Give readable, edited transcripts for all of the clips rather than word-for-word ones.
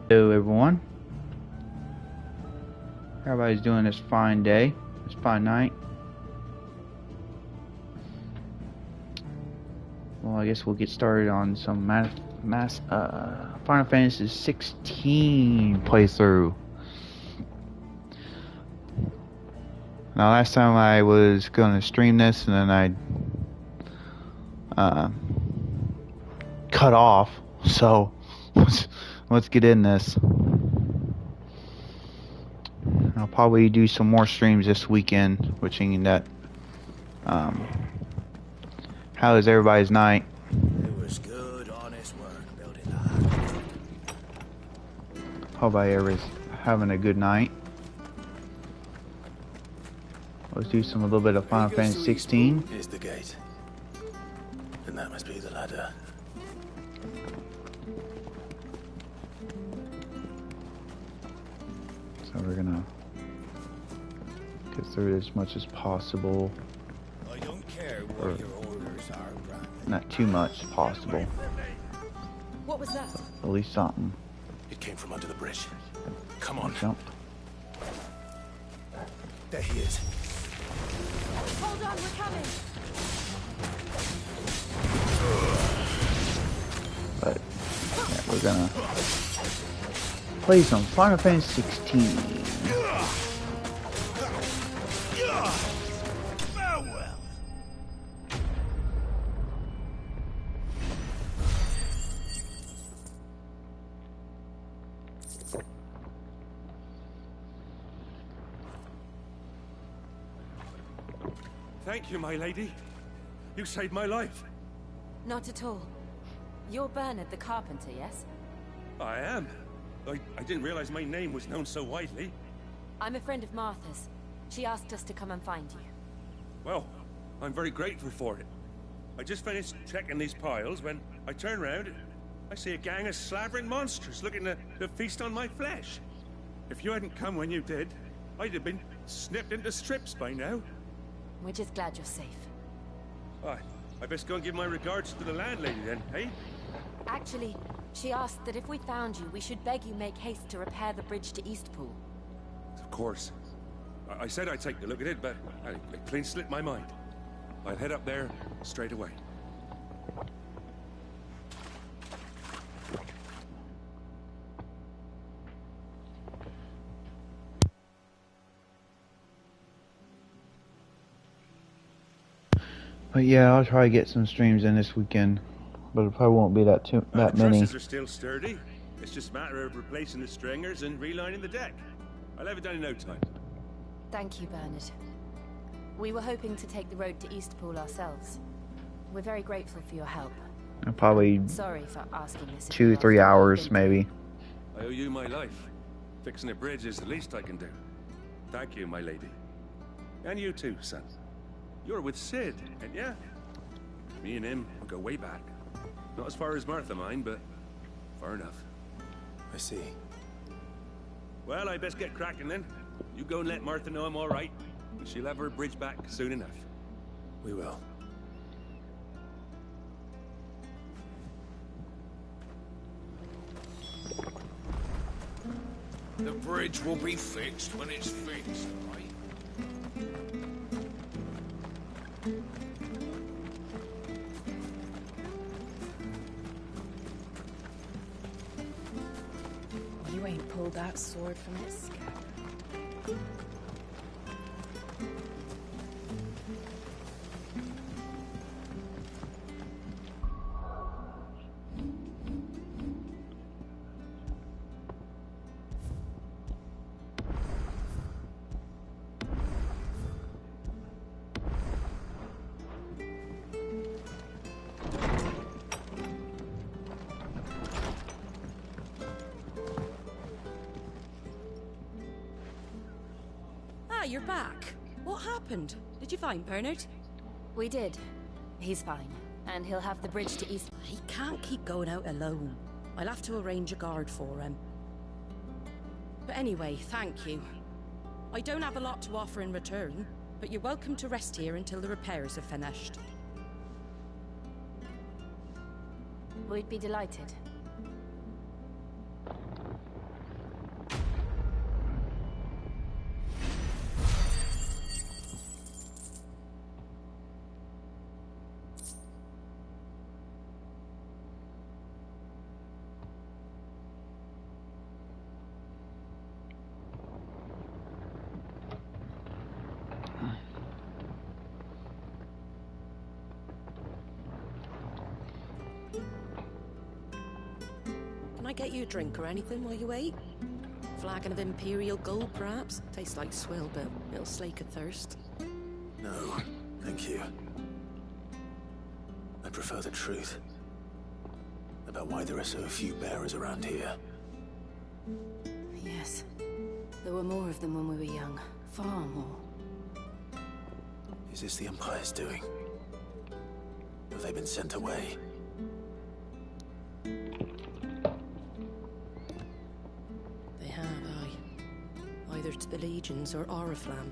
Hello everyone. Everybody's doing this fine day, this fine night. Well, I guess we'll get started on some Final Fantasy 16 playthrough. Now, last time I was going to stream this, and then I cut off. So let's get in this. I'll probably do some more streams this weekend, which means that. How is everybody's night? It was good, honest work building that. Hope everybody's having a good night. Let's do a little bit of Final Fantasy 16. Here's the gate. And that must be the ladder. So we're gonna get through as much as possible. I don't care what your orders are, Brandon. Not too much possible. What was that? At least something. It came from under the bridge. Come on. Jump. There he is. Hold on, we're coming. But yeah, we're gonna play some Final Fantasy 16. Farewell. Thank you, my lady. You saved my life. Not at all. You're Bernard the Carpenter, yes? I am. I didn't realize my name was known so widely. I'm a friend of Martha's. She asked us to come and find you. Well, I'm very grateful for it. I just finished checking these piles when I turn around. I see a gang of slavering monsters looking to feast on my flesh. If you hadn't come when you did, I'd have been snipped into strips by now. We're just glad you're safe. I best go and give my regards to the landlady then, eh? Actually, she asked that if we found you, we should beg you make haste to repair the bridge to Eastpool. Of course. I said I'd take a look at it, but it clean slipped my mind. I'll head up there straight away. But yeah, I'll try to get some streams in this weekend. But it probably won't be that The many. trusses are still sturdy. It's just a matter of replacing the stringers and relining the deck. I'll have it done in no time. Thank you, Bernard. We were hoping to take the road to Eastpool ourselves. We're very grateful for your help. Probably Sorry for asking this. 2-3 hours, maybe. I owe you my life. Fixing a bridge is the least I can do. Thank you, my lady. And you too, son. You're with Sid, ain't ya? Me and him will go way back. Not as far as Martha, mind, but far enough. I see. Well, I best get cracking then. You go and let Martha know I'm all right. And she'll have her bridge back soon enough. We will. The bridge will be fixed when it's fixed, right? You ain't pulled that sword from its scabbard. You're back. What happened? Did you find Bernard? We did. He's fine. And he'll have the bridge to East... He can't keep going out alone. I'll have to arrange a guard for him. But anyway, thank you. I don't have a lot to offer in return, but you're welcome to rest here until the repairs are finished. We'd be delighted. get you a drink or anything while you wait? Flagon of Imperial Gold, perhaps? Tastes like swill, but it'll slake a thirst. No, thank you. I prefer the truth. About why there are so few bearers around here. Yes. There were more of them when we were young. Far more. Is this the Empire's doing? Have they been sent away? They have, aye. Either to the Legions or Oriflamme.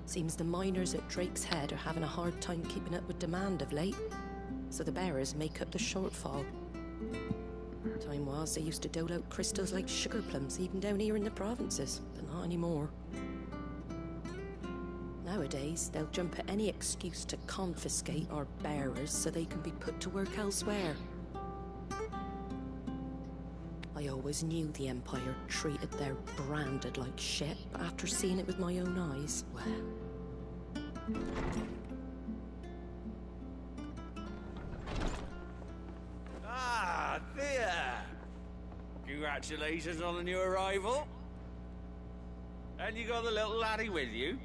Seems the miners at Drake's Head are having a hard time keeping up with demand of late, so the bearers make up the shortfall. Time was, they used to dole out crystals like sugar plums, even down here in the provinces, but not anymore. Nowadays, they'll jump at any excuse to confiscate our bearers so they can be put to work elsewhere. I always knew the Empire treated their branded like shit, but after seeing it with my own eyes, well... Ah, there! Congratulations on the new arrival. And you got the little laddie with you?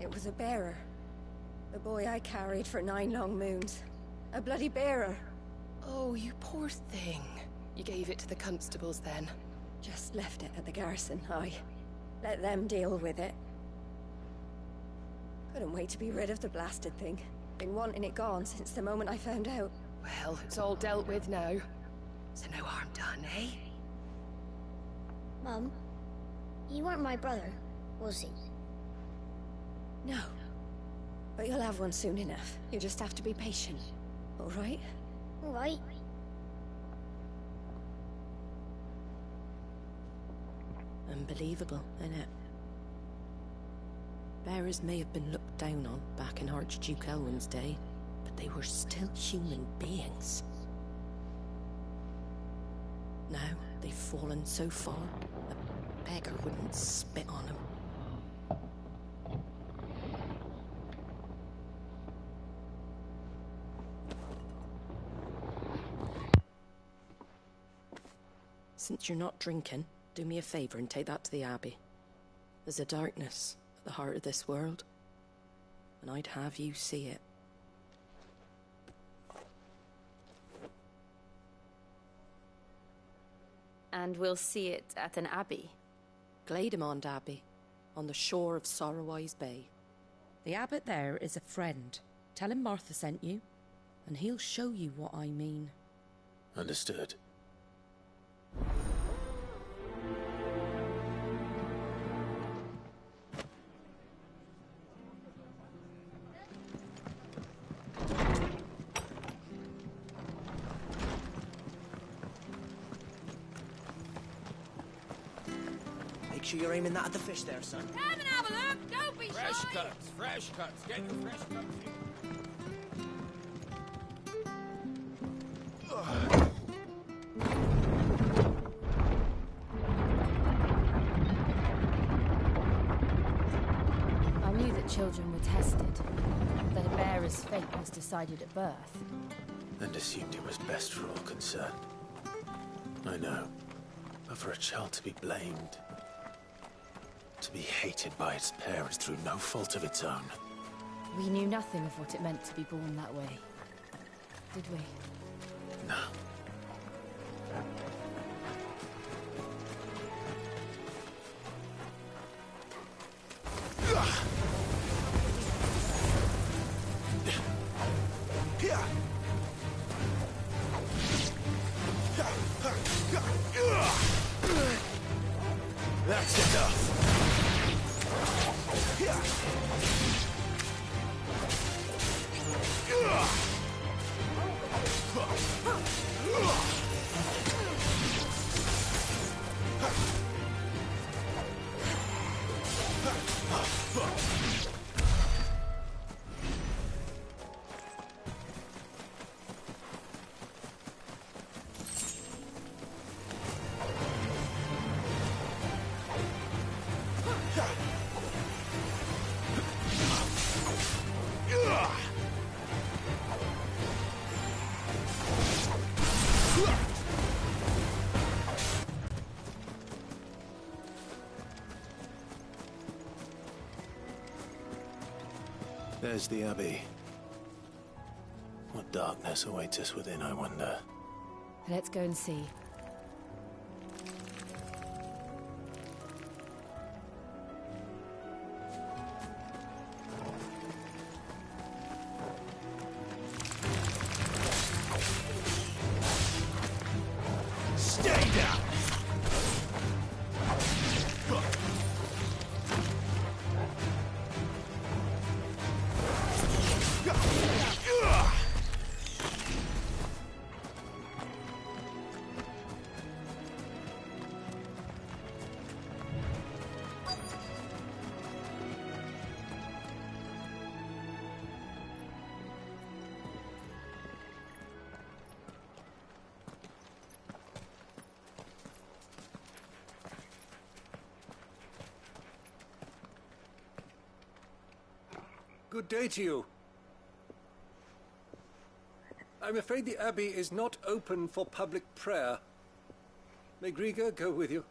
It was a bearer. The boy I carried for 9 long moons. A bloody bearer. Oh, you poor thing. You gave it to the constables then? Just left it at the garrison, aye. Let them deal with it. Couldn't wait to be rid of the blasted thing. Been wanting it gone since the moment I found out. Well, it's all dealt with now. So no harm done, eh? Mum, you weren't my brother, was he? No. But you'll have one soon enough. You just have to be patient. All right? All right. Unbelievable, innit? Bearers may have been looked down on back in Archduke Elwin's day, but they were still human beings. Now, they've fallen so far, a beggar wouldn't spit on them. Since you're not drinking, do me a favor and take that to the Abbey. There's a darkness at the heart of this world, and I'd have you see it. And we'll see it at an abbey? Glademond Abbey, on the shore of Sorrowwise Bay. The abbot there is a friend. Tell him Martha sent you, and he'll show you what I mean. Understood. Make sure you're aiming that at the fish there, son. Come and have a look! Don't be Fresh shy! cuts, fresh cuts. Get your fresh cuts here. I knew that children were tested, that a bearer's fate was decided at birth. And assumed it was best for all concerned. I know. But for a child to be blamed, to be hated by its parents through no fault of its own. We knew nothing of what it meant to be born that way, did we? No. That's enough. There's the Abbey. What darkness awaits us within, I wonder? Let's go and see. Stay down! Good day to you. I'm afraid the Abbey is not open for public prayer. May Griga go with you?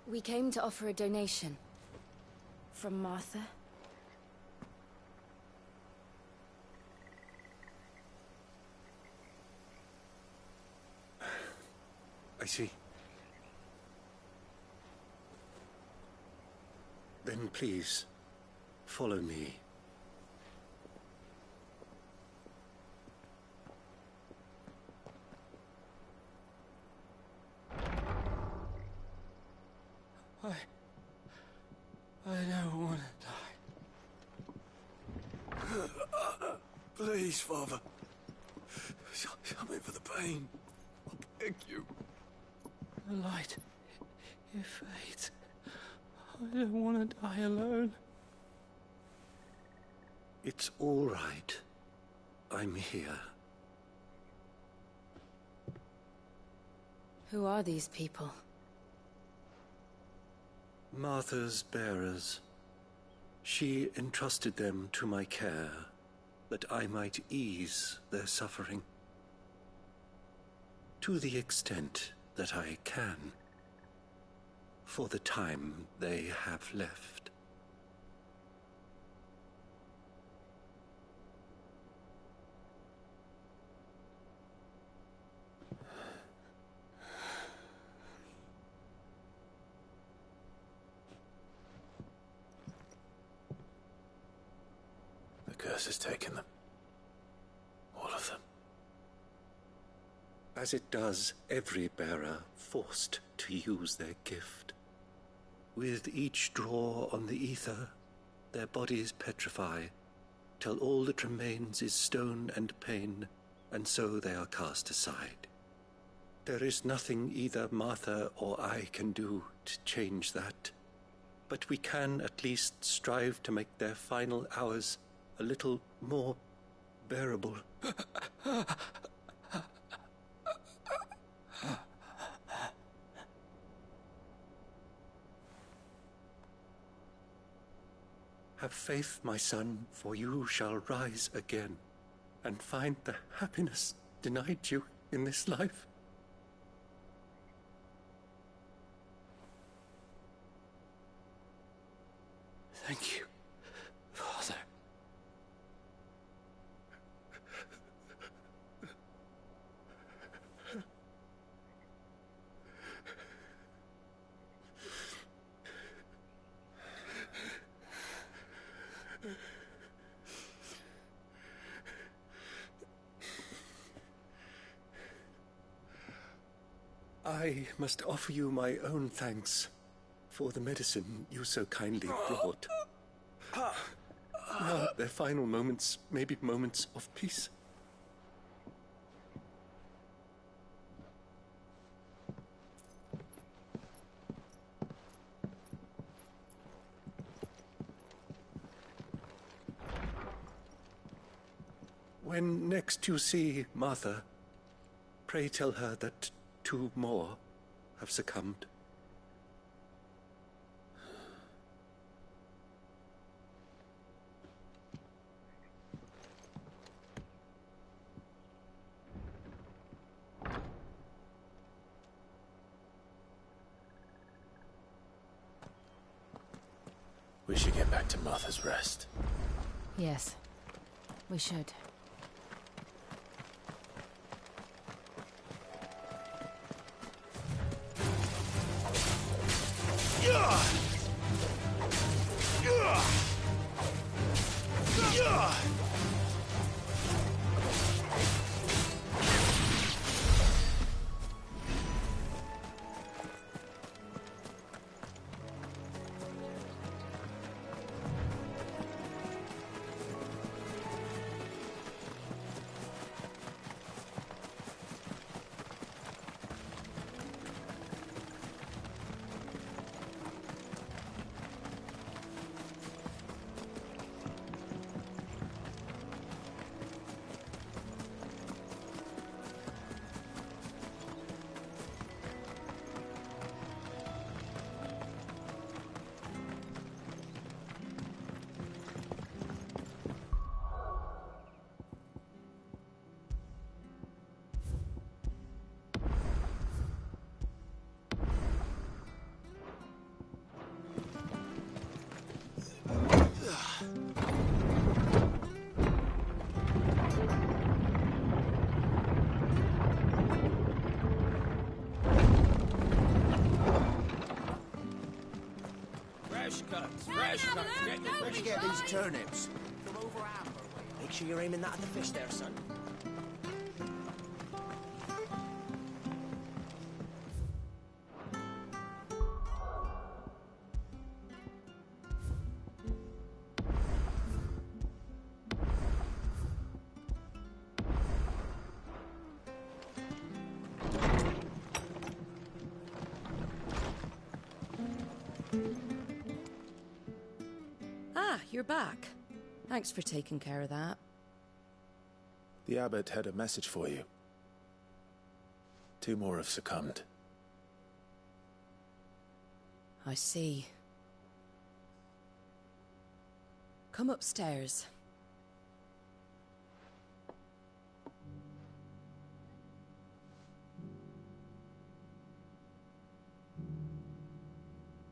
We came to offer a donation. From Martha. I see. Then please, follow me. I don't want to die. Please, Father. Shut me for the pain. I beg you. The light, it fades. I don't want to die alone. It's all right. I'm here. Who are these people? Martha's bearers. She entrusted them to my care, that I might ease their suffering. To the extent that I can, for the time they have left. The curse has taken them. All of them. As it does every bearer forced to use their gift. With each draw on the ether, their bodies petrify, till all that remains is stone and pain, and so they are cast aside. There is nothing either Martha or I can do to change that, but we can at least strive to make their final hours a little more bearable. Have faith, my son, for you shall rise again, and find the happiness denied you in this life. Thank you, Father. I must offer you my own thanks for the medicine you so kindly brought. Now, their final moments may be moments of peace. When next you see Martha, pray tell her that 2 more have succumbed. We should get back to Martha's Rest. Yes, we should. Where'd you get these turnips? From over Amber way. Make sure you're aiming that at the fish there, son. You're back. Thanks for taking care of that. The abbot had a message for you. 2 more have succumbed. I see. Come upstairs.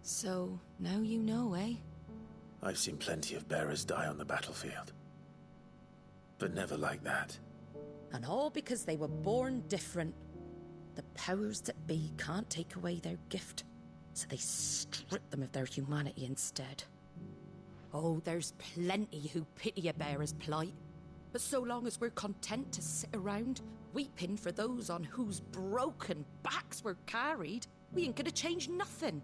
So, now you know, eh? I've seen plenty of bearers die on the battlefield. But never like that. And all because they were born different. The powers that be can't take away their gift, so they strip them of their humanity instead. Oh, there's plenty who pity a bearer's plight. But so long as we're content to sit around, weeping for those on whose broken backs we're carried, we ain't gonna change nothing.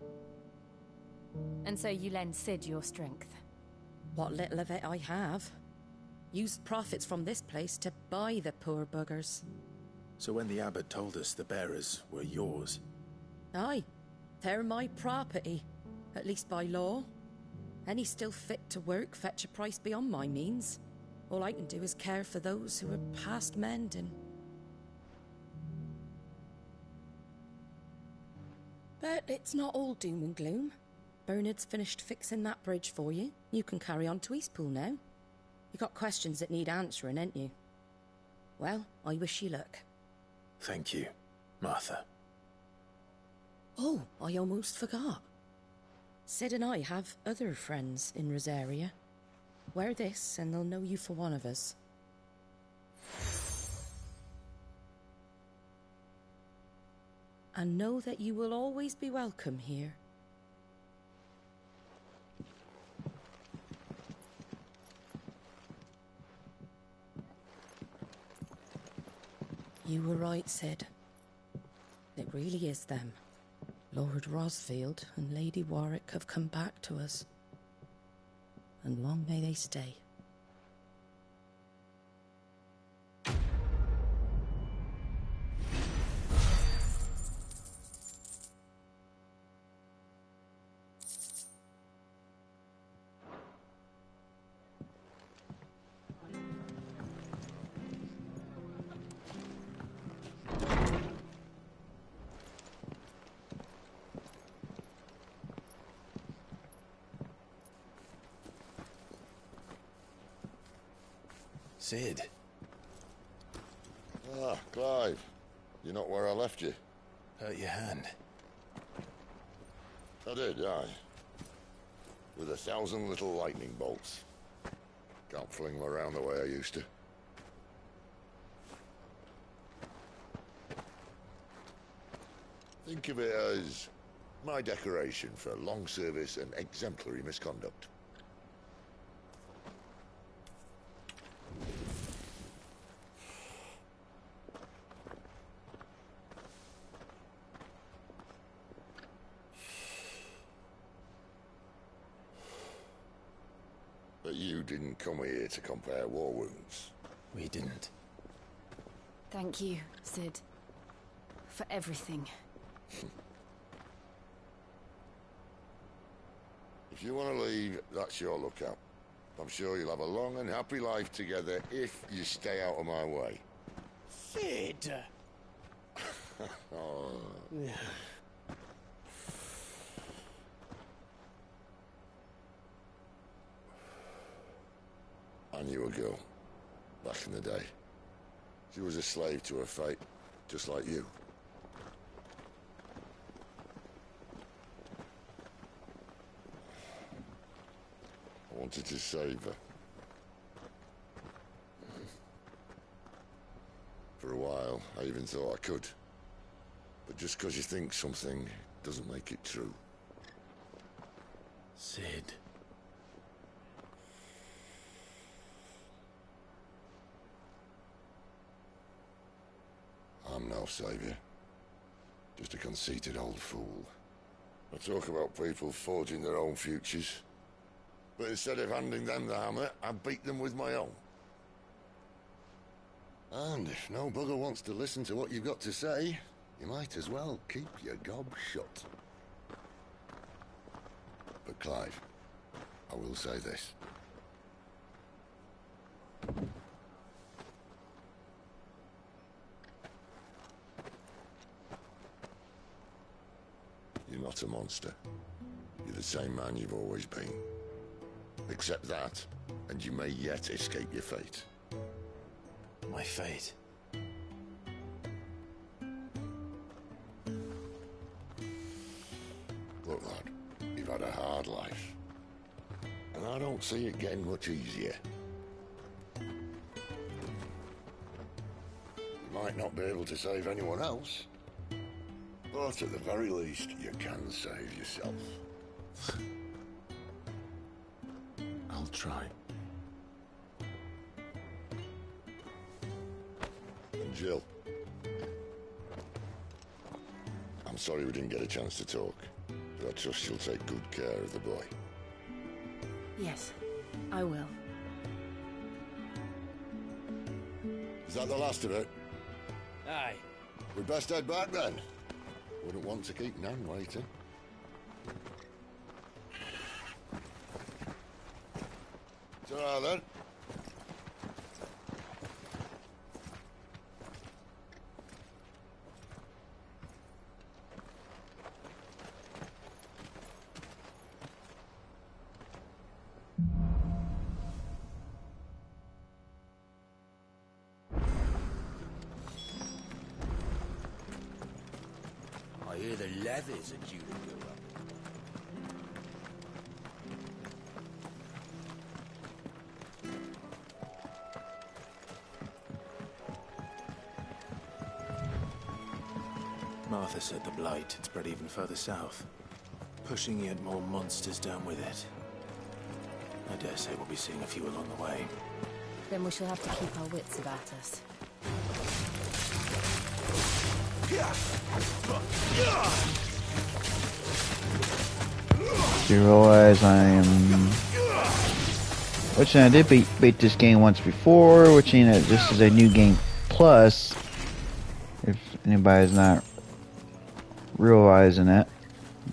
And so you lend Cid your strength? What little of it I have. Used profits from this place to buy the poor buggers. So when the abbot told us the bearers were yours... Aye, they're my property, at least by law. Any still fit to work fetch a price beyond my means. All I can do is care for those who are past mending. But it's not all doom and gloom. Bernard's finished fixing that bridge for you. You can carry on to Eastpool now. You got questions that need answering, ain't you? Well, I wish you luck. Thank you, Martha. Oh, I almost forgot. Cid and I have other friends in Rosaria. Wear this and they'll know you for one of us. And know that you will always be welcome here. You were right, Cid. It really is them. Lord Rosfield and Lady Warwick have come back to us. And long may they stay. Cid. Ah, Clive. You're not where I left you. Hurt your hand. I did, aye. with 1,000 little lightning bolts. Can't fling them around the way I used to. Think of it as my decoration for long service and exemplary misconduct. But you didn't come here to compare war wounds. We didn't. Thank you, Sid. For everything. If you want to leave, that's your lookout. I'm sure you'll have a long and happy life together if you stay out of my way. Sid! Oh. I knew a girl, back in the day. She was a slave to her fate, just like you. I wanted to save her. For a while, I even thought I could. But just because you think something doesn't make it true. Sid. I'm no savior. Just a conceited old fool. I talk about people forging their own futures. But instead of handing them the hammer, I beat them with my own. And if no bugger wants to listen to what you've got to say, you might as well keep your gob shut. But Clive, I will say this. You're not a monster. You're the same man you've always been. Accept that, and you may yet escape your fate. My fate? Look, lad, you've had a hard life. And I don't see it getting much easier. You might not be able to save anyone else, but at the very least, you can save yourself. I'll try. And Jill, I'm sorry we didn't get a chance to talk, but I trust you'll take good care of the boy. Yes, I will. Is that the last of it? Aye. We'd best head back then. Wouldn't want to keep Nan waiting. Ta-ra then. I hear the levies are due to go up. Martha said the blight had spread even further south, pushing yet more monsters down with it. I dare say we'll be seeing a few along the way. Then we shall have to keep our wits about us. You realize I am... Which I did beat this game once before, which this is a new game plus. If anybody's not realizing it,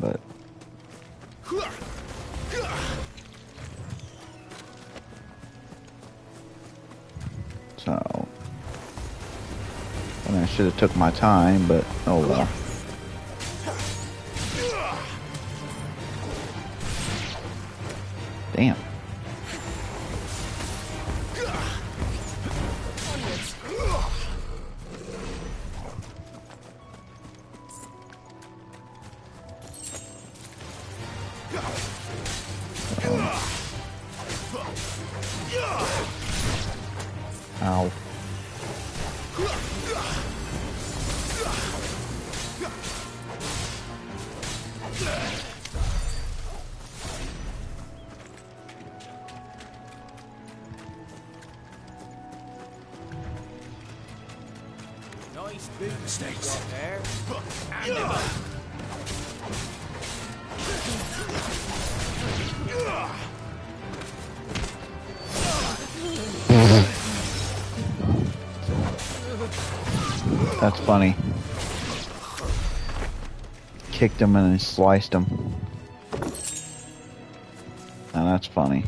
but so I should have took my time, but oh well. Damn. Ow. Nice big mistakes up there. And them up. That's funny. Kicked him and then sliced him. Now that's funny.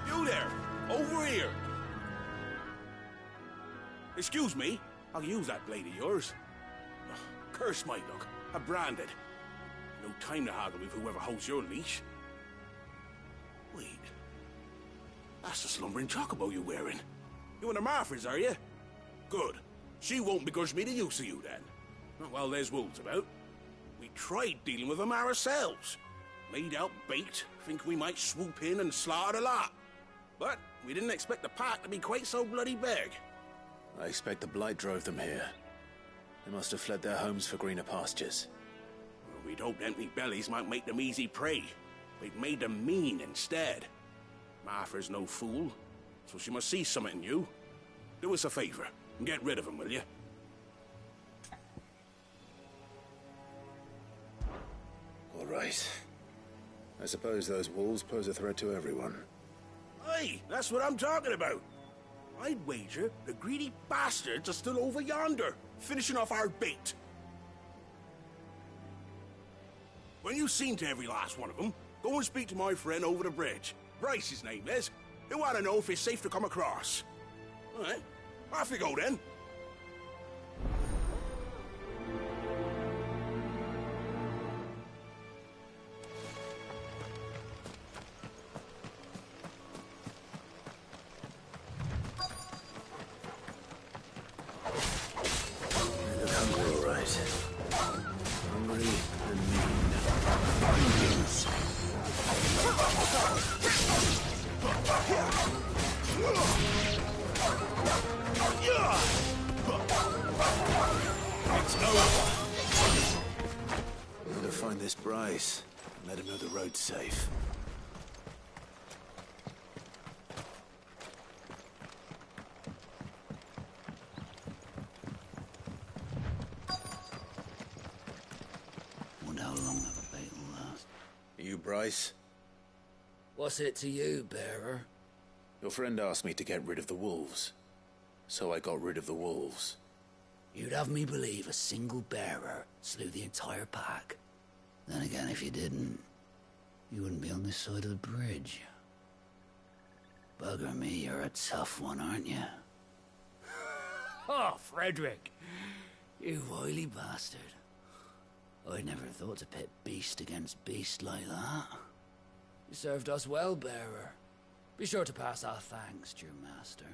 You there! Over here! Excuse me, I'll use that blade of yours. Ugh, curse my luck, I'm branded. No time to haggle with whoever holds your leash. Wait, that's the slumbering chocobo you're wearing. You and the Marfords, are you? Good. She won't begrudge me the use of you then. Not while there's wolves about. We tried dealing with them ourselves. Made out baked, think we might swoop in and slaughter the lot. But we didn't expect the pack to be quite so bloody big. I expect the Blight drove them here. They must have fled their homes for greener pastures. Well, we'd hoped empty bellies might make them easy prey. We'd made them mean instead. Martha's no fool, so she must see something in you. Do us a favor and get rid of them, will you? All right. I suppose those wolves pose a threat to everyone. Aye, that's what I'm talking about. I'd wager the greedy bastards are still over yonder, finishing off our bait. When you've seen to every last one of them, go and speak to my friend over the bridge. Bryce, his name is. He'll want to know if it's safe to come across. All right, off you go then. Look hungry, all right. Hungry and mean. It's over. I'm gonna find this Bryce and let him know the road's safe. Wonder how long that bait will last. Are you Bryce? What's it to you, bearer? Your friend asked me to get rid of the wolves. So I got rid of the wolves. You'd have me believe a single bearer slew the entire pack. Then again, if you didn't, you wouldn't be on this side of the bridge. Bugger me, you're a tough one, aren't you? Oh, Frederick. You wily bastard. I'd never thought to pit beast against beast like that. You served us well, bearer. Be sure to pass our thanks to your master.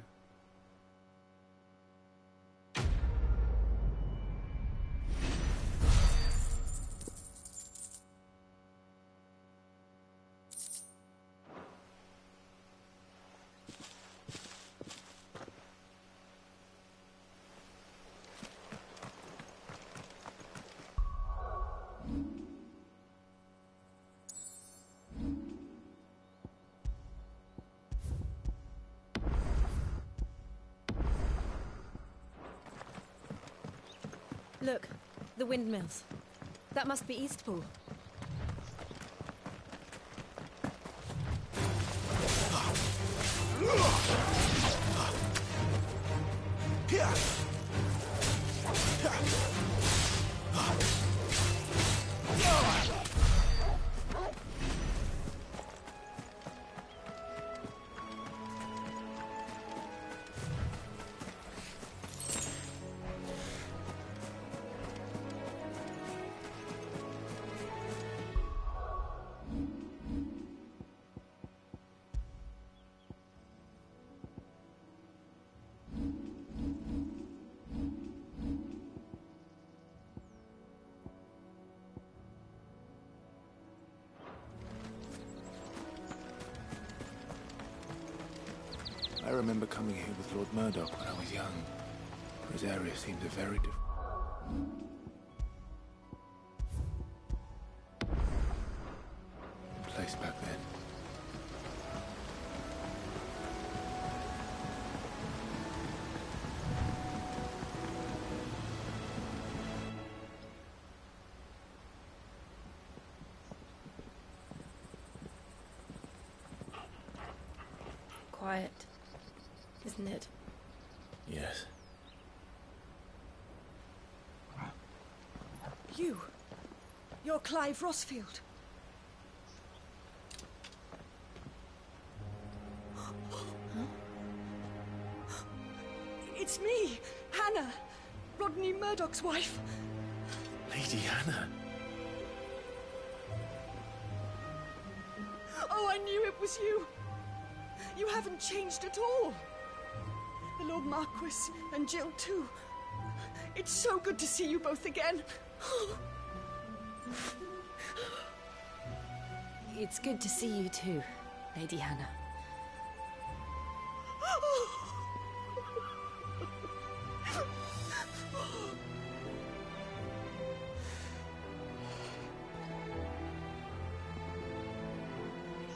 Look, the windmills. That must be Eastpool. I remember coming here with Lord Murdoch when I was young. This area seemed a very different place back then. Quiet, isn't it? Yes. You're Clive Rosfield. It's me, Hannah, Rodney Murdoch's wife. Lady Hannah. Oh, I knew it was you. You haven't changed at all. The Lord Marquis and Jill too. It's so good to see you both again. It's good to see you too, Lady Hannah.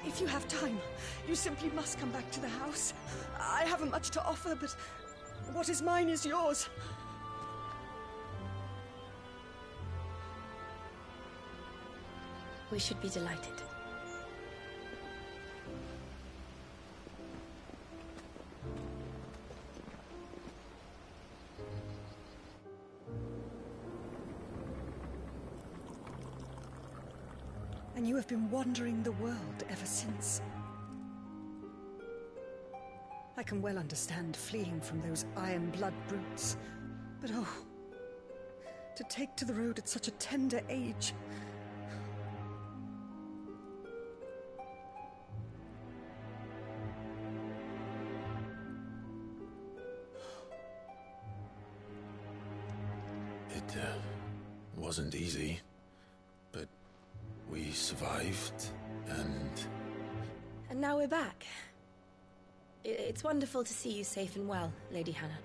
If you have time, you simply must come back to the house. I haven't much to offer, but what is mine is yours. We should be delighted. And you have been wandering the world ever since. I can well understand fleeing from those iron blood brutes, but oh, to take to the road at such a tender age. It wasn't easy, but we survived, and now we're back. It's wonderful to see you safe and well, Lady Hannah.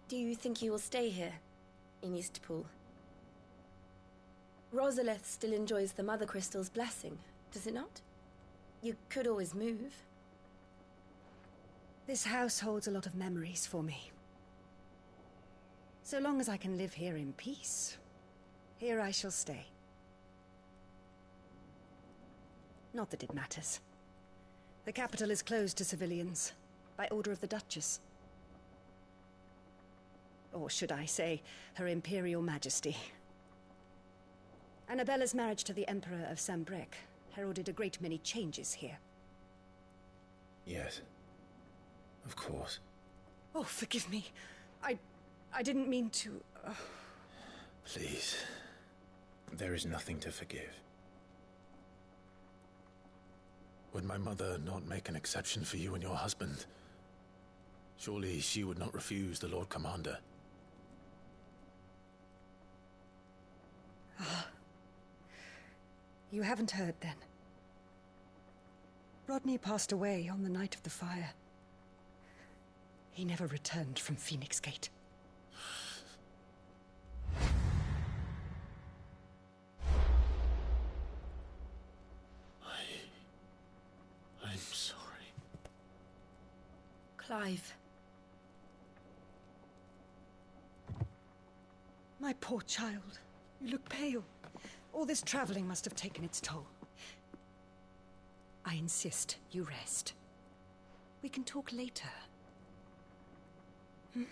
Do you think you will stay here, in Eastpool? Rosalith still enjoys the Mother Crystal's blessing, does it not? You could always move. This house holds a lot of memories for me. So long as I can live here in peace, here I shall stay. Not that it matters. The capital is closed to civilians, by order of the Duchess. Or should I say, Her Imperial Majesty. Annabella's marriage to the Emperor of Sambrec heralded a great many changes here. yes, of course. Oh, forgive me. I didn't mean to... Please, there is nothing to forgive. Would my mother not make an exception for you and your husband? Surely she would not refuse the Lord Commander. You haven't heard, then. Rodney passed away on the night of the fire. He never returned from Phoenix Gate. I'm sorry. Clive. My poor child. You look pale. All this traveling must have taken its toll. I insist you rest. We can talk later. Hmm?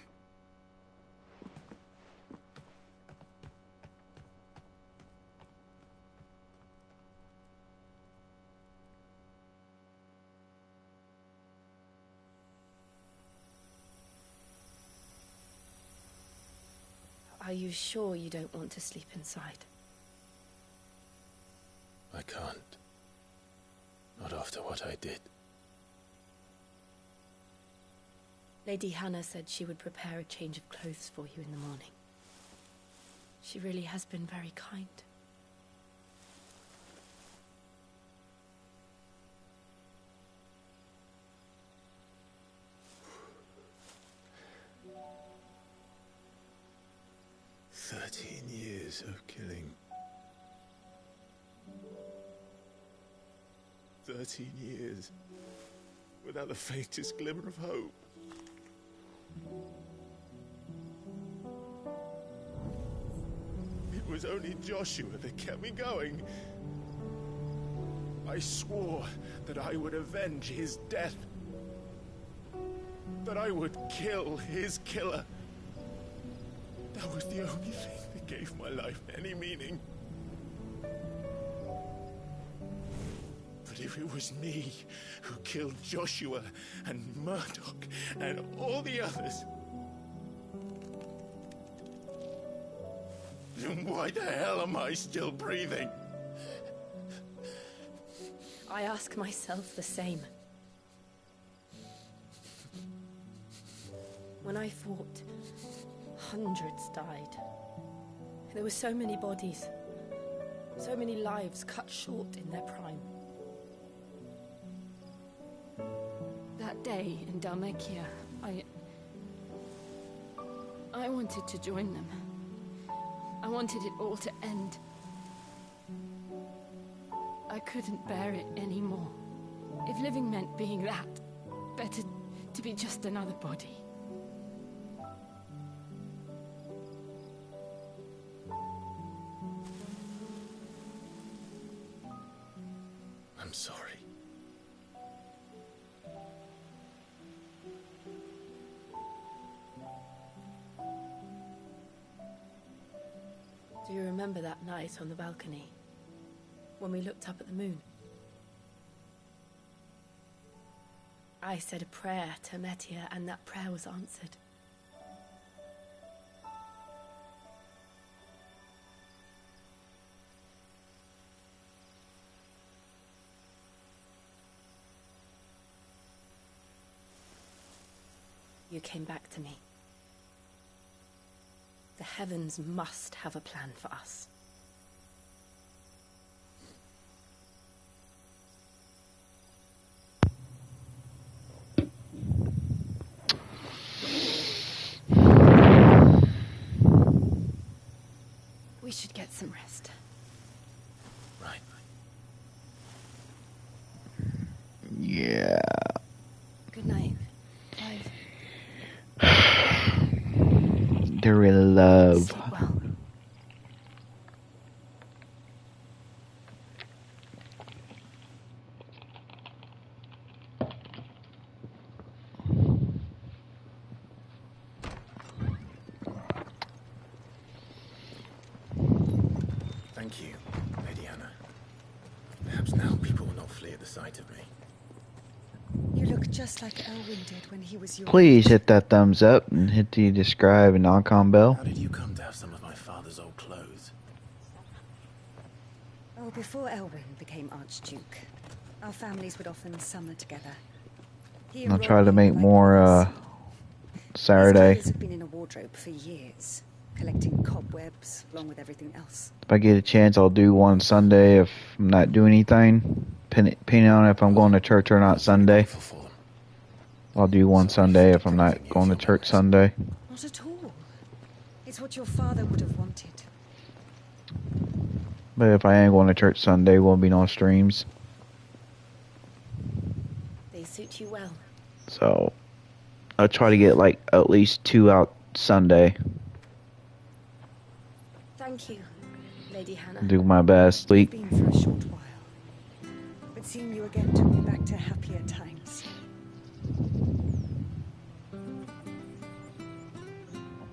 Are you sure you don't want to sleep inside? I can't. after what I did. Lady Hannah said she would prepare a change of clothes for you in the morning. She really has been very kind. Years of killing. 13 years without the faintest glimmer of hope. It was only Joshua that kept me going. I swore that I would avenge his death. That I would kill his killer. That was the only thing that gave my life any meaning. But if it was me who killed Joshua and Murdoch and all the others, then why the hell am I still breathing? I ask myself the same. When I fought, hundreds died. There were so many bodies, so many lives cut short in their prime. That day in Dhalmekia, I wanted to join them. I wanted it all to end. I couldn't bear it anymore. If living meant being that, better to be just another body. I'm sorry. Do you remember that night on the balcony? When we looked up at the moon? I said a prayer to Metia, and that prayer was answered. You came back to me. The heavens must have a plan for us. We should get some rest. Right. Yeah. Good night. They're in love. Sleep well. Thank you, Lady Hannah. Perhaps now people will not flee at the sight of me. You look just like Elwyn did when he was your Please hit that thumbs up and hit the subscribe and non-com bell. How did you come to have some of my father's old clothes? Oh, before Elwyn became Archduke, our families would often summer together. I'll try to make more Saturday. His clothes have been in a wardrobe for years, collecting cobwebs along with everything else. If I get a chance, I'll do one Sunday if I'm not doing anything. Depending on if I'm going to church or not Sunday. I'll do one Sunday if I'm not going to church Sunday. Not at all. It's what your father would have wanted. But if I ain't going to church Sunday, won't be no streams. They suit you well. So, I'll try to get like at least 2 out Sunday. Thank you, Lady Hannah. Do my best. It's been for a short while, but seeing you again took me back to happier times.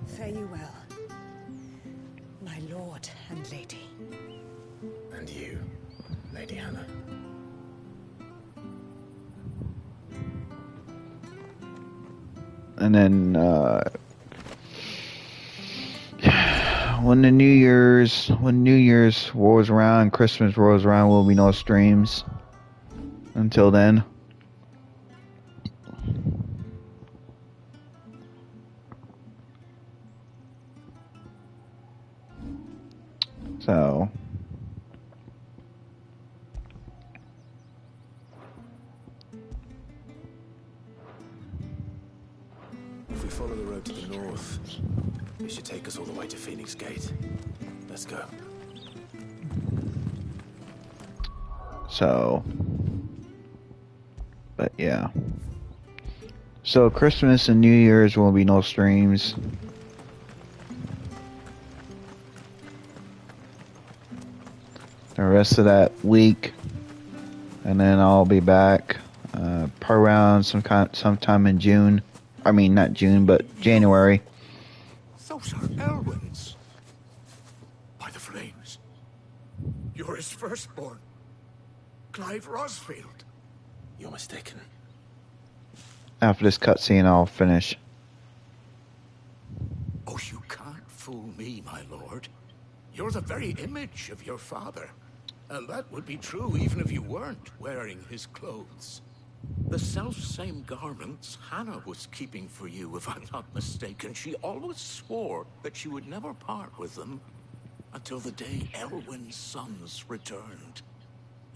Fare you well, my lord and lady. And you, Lady Hannah. And then, when New Year's rolls around, Christmas rolls around, will be no streams. until then. So if we follow the road to the north, it should take us all the way to Phoenix Gate. Let's go. So, but yeah. So Christmas and New Year's will be no streams. The rest of that week, and then I'll be back probably around sometime in June. I mean, not June, but January. Those are Elwyn's. By the flames. You're his firstborn. Clive Rosfield. You're mistaken. After this cutscene, I'll finish. Oh, you can't fool me, my lord. You're the very image of your father. And that would be true even if you weren't wearing his clothes. The self-same garments Hannah was keeping for you, if I'm not mistaken. She always swore that she would never part with them until the day Elwyn's sons returned.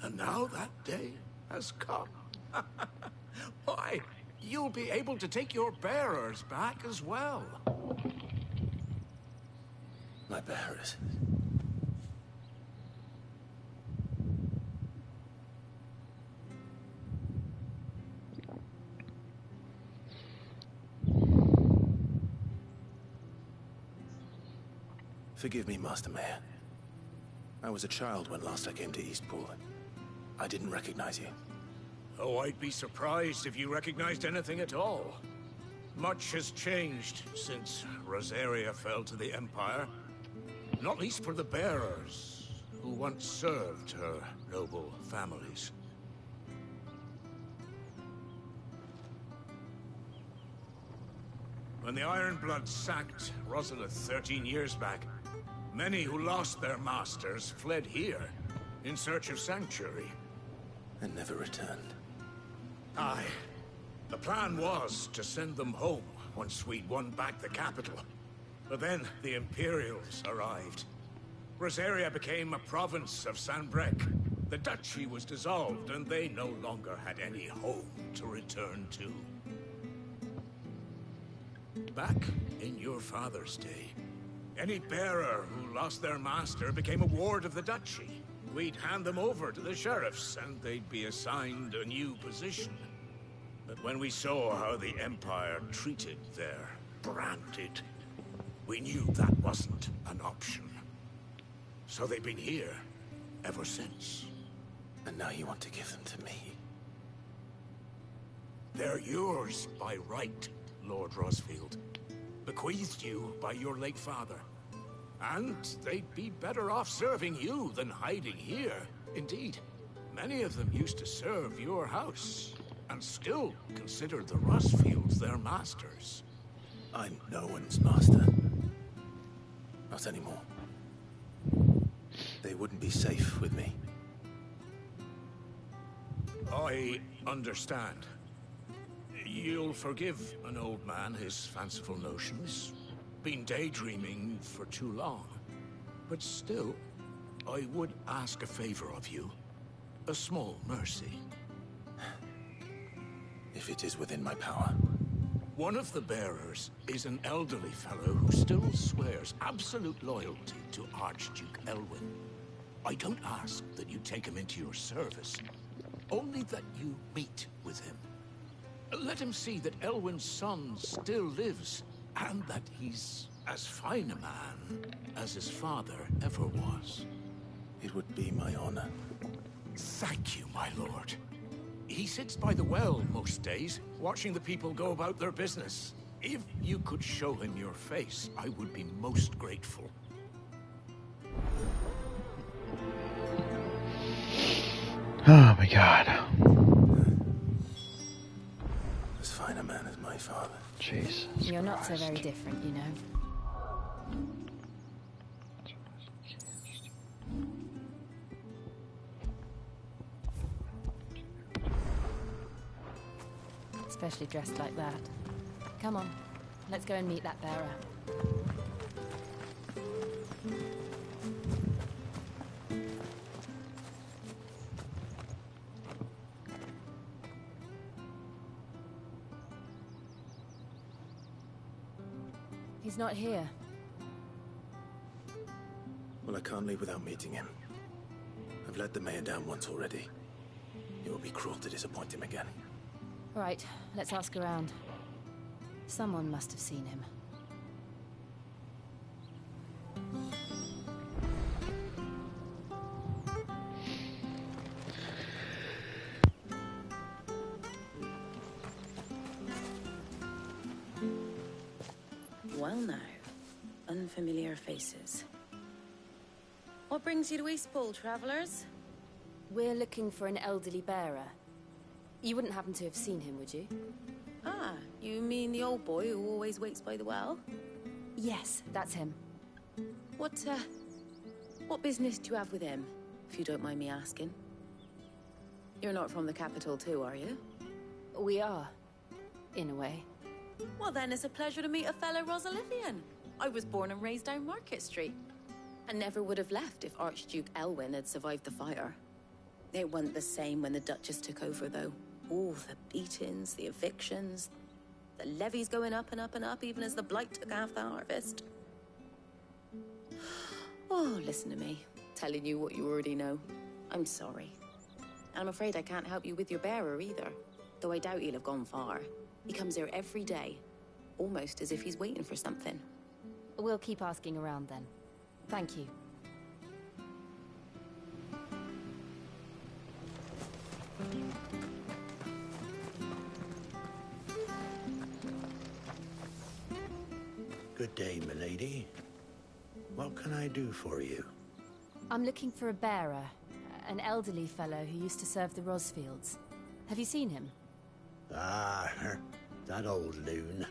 And now that day has come. Why, you'll be able to take your bearers back as well. My bearers? Forgive me, Master Mayor. I was a child when last I came to Eastpool. I didn't recognize you. Oh, I'd be surprised if you recognized anything at all. Much has changed since Rosaria fell to the Empire. Not least for the bearers, who once served her noble families. When the Ironbloods sacked Rosalith 13 years back, many who lost their masters fled here in search of sanctuary. And never returned. Aye. The plan was to send them home once we'd won back the capital. But then the Imperials arrived. Rosaria became a province of Sanbreque. The duchy was dissolved, and they no longer had any home to return to. Back in your father's day, any bearer who lost their master became a ward of the duchy. We'd hand them over to the sheriffs, and they'd be assigned a new position. But when we saw how the Empire treated their branded, we knew that wasn't an option. So they've been here ever since. And now you want to give them to me? They're yours by right, Lord Rosfield. Bequeathed you by your late father. And they'd be better off serving you than hiding here. Indeed, many of them used to serve your house, and still consider the Rosfields their masters. I'm no one's master. Not anymore. They wouldn't be safe with me. I understand. You'll forgive an old man his fanciful notions. Been daydreaming for too long. But still, I would ask a favor of you. A small mercy. If it is within my power. One of the bearers is an elderly fellow who still swears absolute loyalty to Archduke Elwyn. I don't ask that you take him into your service, only that you meet with him. Let him see that Elwyn's son still lives, and that he's as fine a man as his father ever was. It would be my honor. Thank you, my lord. He sits by the well most days, watching the people go about their business. If you could show him your face, I would be most grateful. Oh my god. As fine a man as my father. Jesus. You're not so very different, you know. especially dressed like that. Come on, let's go and meet that bearer. He's not here. Well, I can't leave without meeting him. I've let the mayor down once already. It would be cruel to disappoint him again. All right, let's ask around. Someone must have seen him. Well now, unfamiliar faces. What brings you to Eastpool, travelers? We're looking for an elderly bearer. You wouldn't happen to have seen him, would you? Ah, you mean the old boy who always waits by the well? Yes, that's him. What business do you have with him, if you don't mind me asking? You're not from the capital too, are you? We are, in a way. Well then, it's a pleasure to meet a fellow Rosalithian. I was born and raised down Market Street. And never would have left if Archduke Elwyn had survived the fire. It wasn't the same when the Duchess took over, though. Oh, the beatings, the evictions, the levies going up and up and up, even as the blight took half the harvest. Oh, listen to me, telling you what you already know. I'm sorry. And I'm afraid I can't help you with your bearer either, though I doubt he'll have gone far. He comes here every day, almost as if he's waiting for something. We'll keep asking around then. Thank you. Good day, milady. What can I do for you? I'm looking for a bearer, an elderly fellow who used to serve the Rosfields. Have you seen him? Ah, that old loon.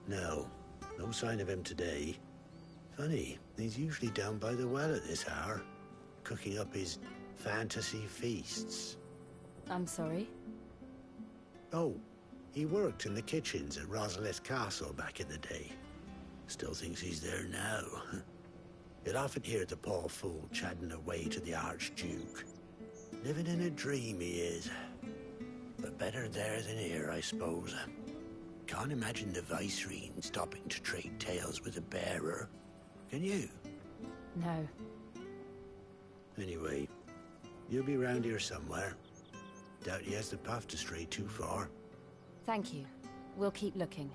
No sign of him today. Funny, he's usually down by the well at this hour, cooking up his fantasy feasts. I'm sorry? Oh, he worked in the kitchens at Rosalith Castle back in the day. Still thinks he's there now. You'll often hear the poor fool chatting away to the Archduke. Living in a dream he is. But better there than here, I suppose. Can't imagine the Viceroy stopping to trade tales with a bearer. Can you? No. Anyway, you'll be round here somewhere. Doubt he has the path to stray too far. Thank you. We'll keep looking.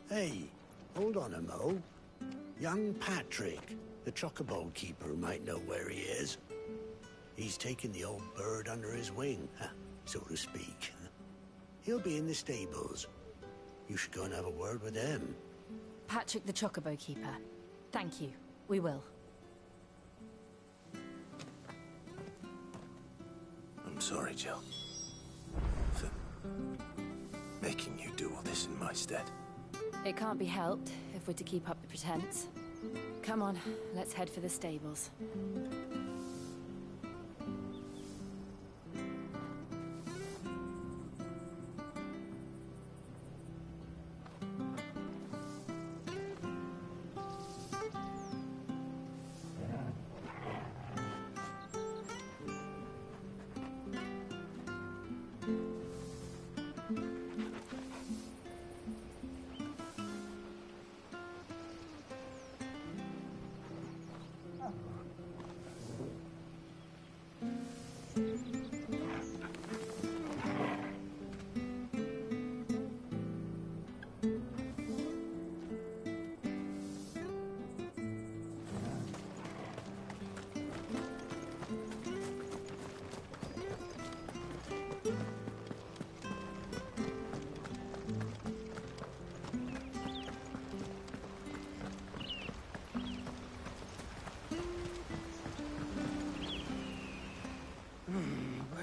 Hey, hold on a mo. Young Patrick, the chocobo keeper, might know where he is. He's taken the old bird under his wing, so to speak. He'll be in the stables. You should go and have a word with him. Patrick the chocobo keeper. Thank you. We will. I'm sorry, Jill. For making you do all this in my stead. It can't be helped if we're to keep up the pretense. Come on, let's head for the stables.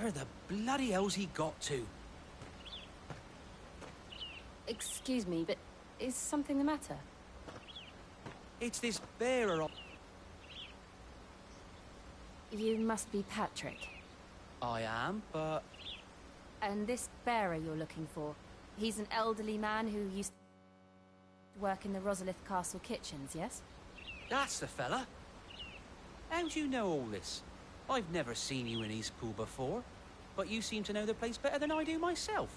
Where the bloody hell's he got to? Excuse me, but is something the matter? It's this bearer. You must be Patrick. I am, but... And this bearer you're looking for, he's an elderly man who used to work in the Rosalith Castle kitchens, yes? That's the fella. How do you know all this? I've never seen you in Eastpool before, but you seem to know the place better than I do myself.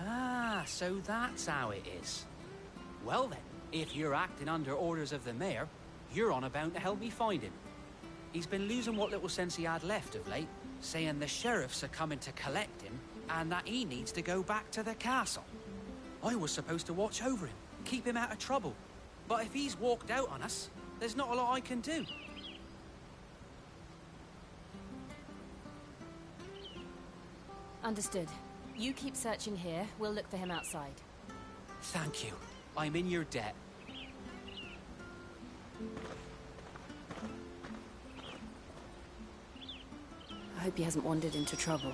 Ah, so that's how it is. Well then, if you're acting under orders of the mayor, you're on about to help me find him. He's been losing what little sense he had left of late, saying the sheriffs are coming to collect him, and that he needs to go back to the castle. I was supposed to watch over him, keep him out of trouble. But if he's walked out on us, there's not a lot I can do. Understood. You keep searching here, we'll look for him outside. Thank you. I'm in your debt. I hope he hasn't wandered into trouble.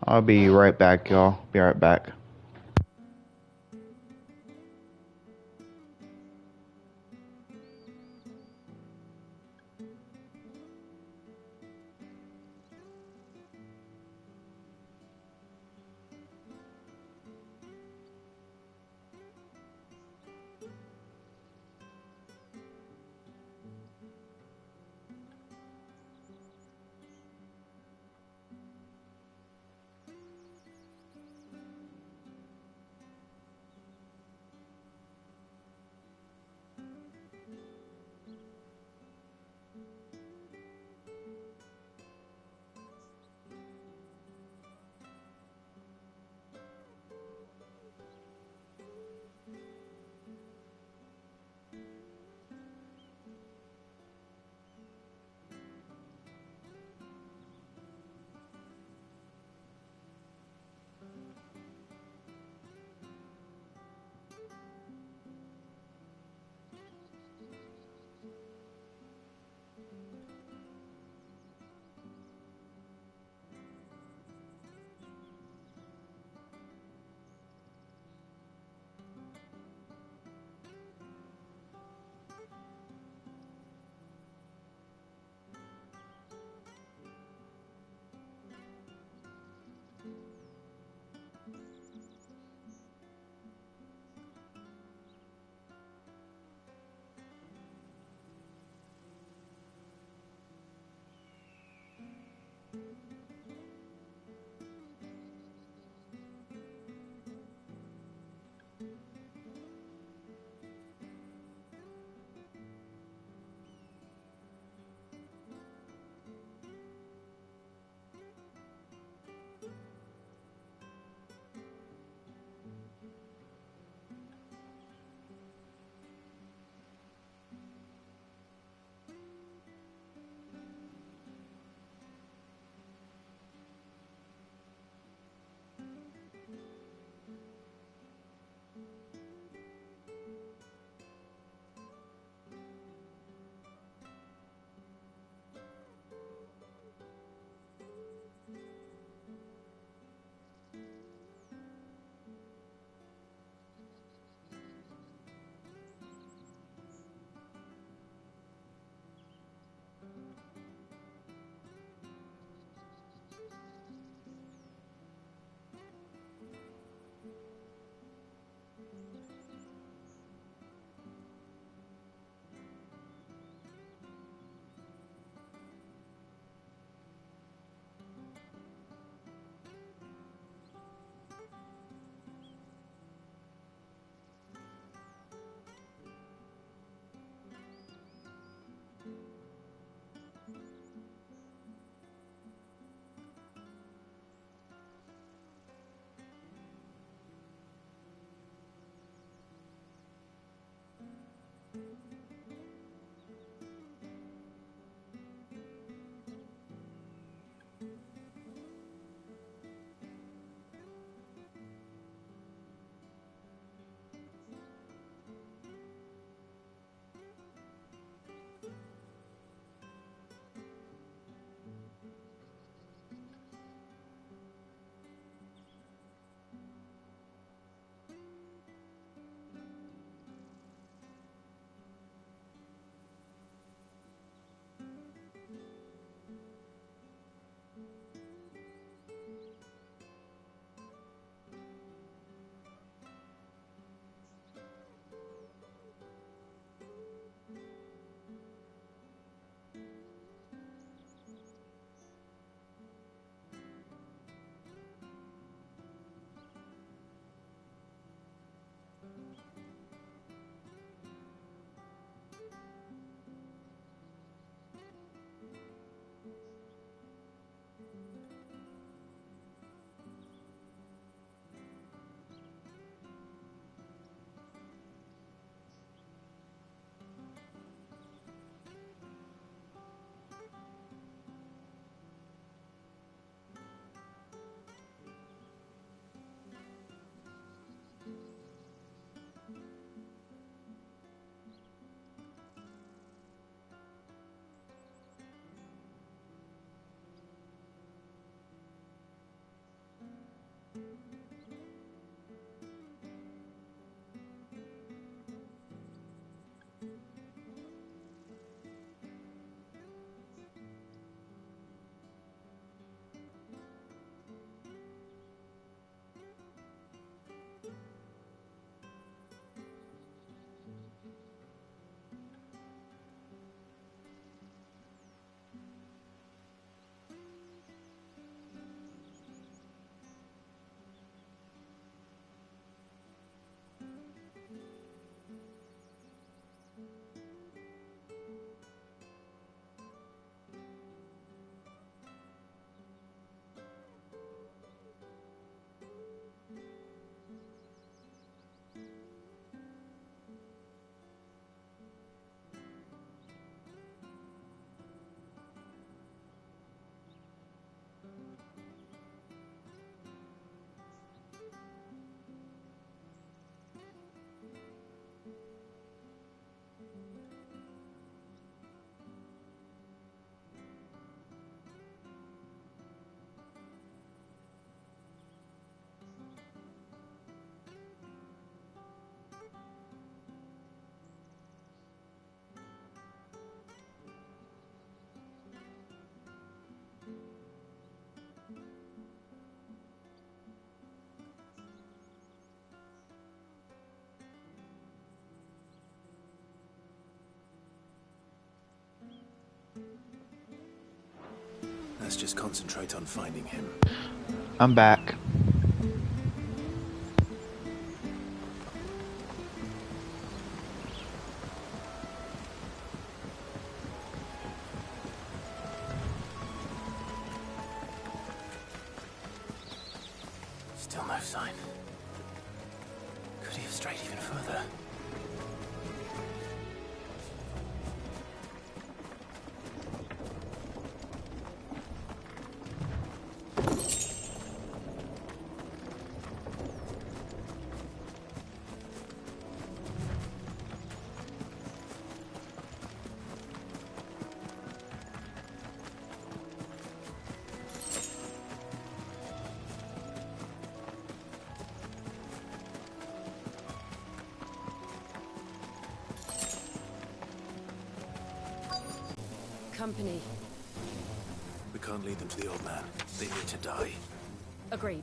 I'll be right back, y'all. Be right back. Let's just concentrate on finding him. I'm back. Still no sign. Could he have strayed even further? Company. We can't lead them to the old man. They need to die. Agreed.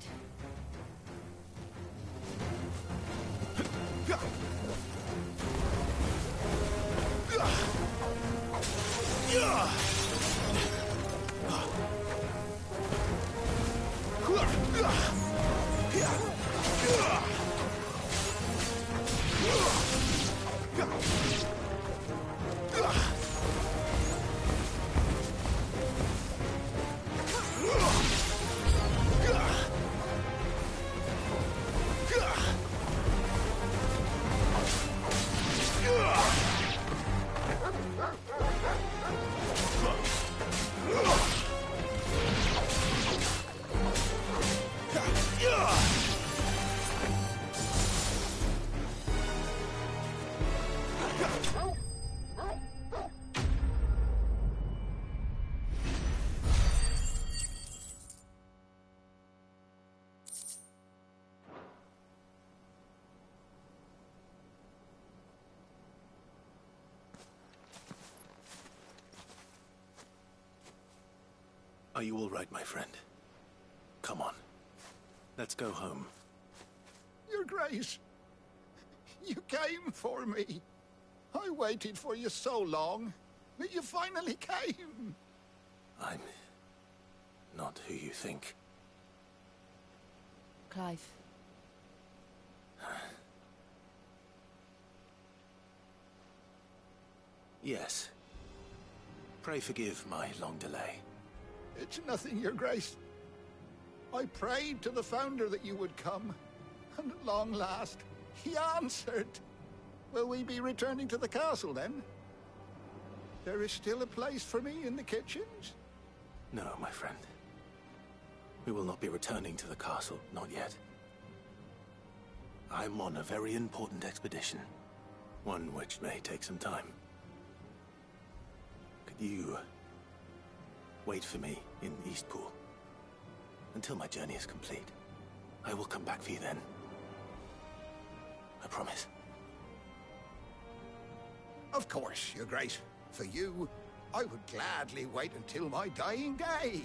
Are you all right, my friend? Come on. Let's go home. Your Grace, you came for me. I waited for you so long, but you finally came. I'm not who you think. Clive. Yes. Pray forgive my long delay. It's nothing, Your Grace. I prayed to the Founder that you would come, and at long last, he answered. Will we be returning to the castle, then? There is still a place for me in the kitchens? No, my friend. We will not be returning to the castle, not yet. I'm on a very important expedition. One which may take some time. Could you wait for me in Eastpool until my journey is complete? I will come back for you then. I promise. Of course, Your Grace. For you, I would gladly wait until my dying day.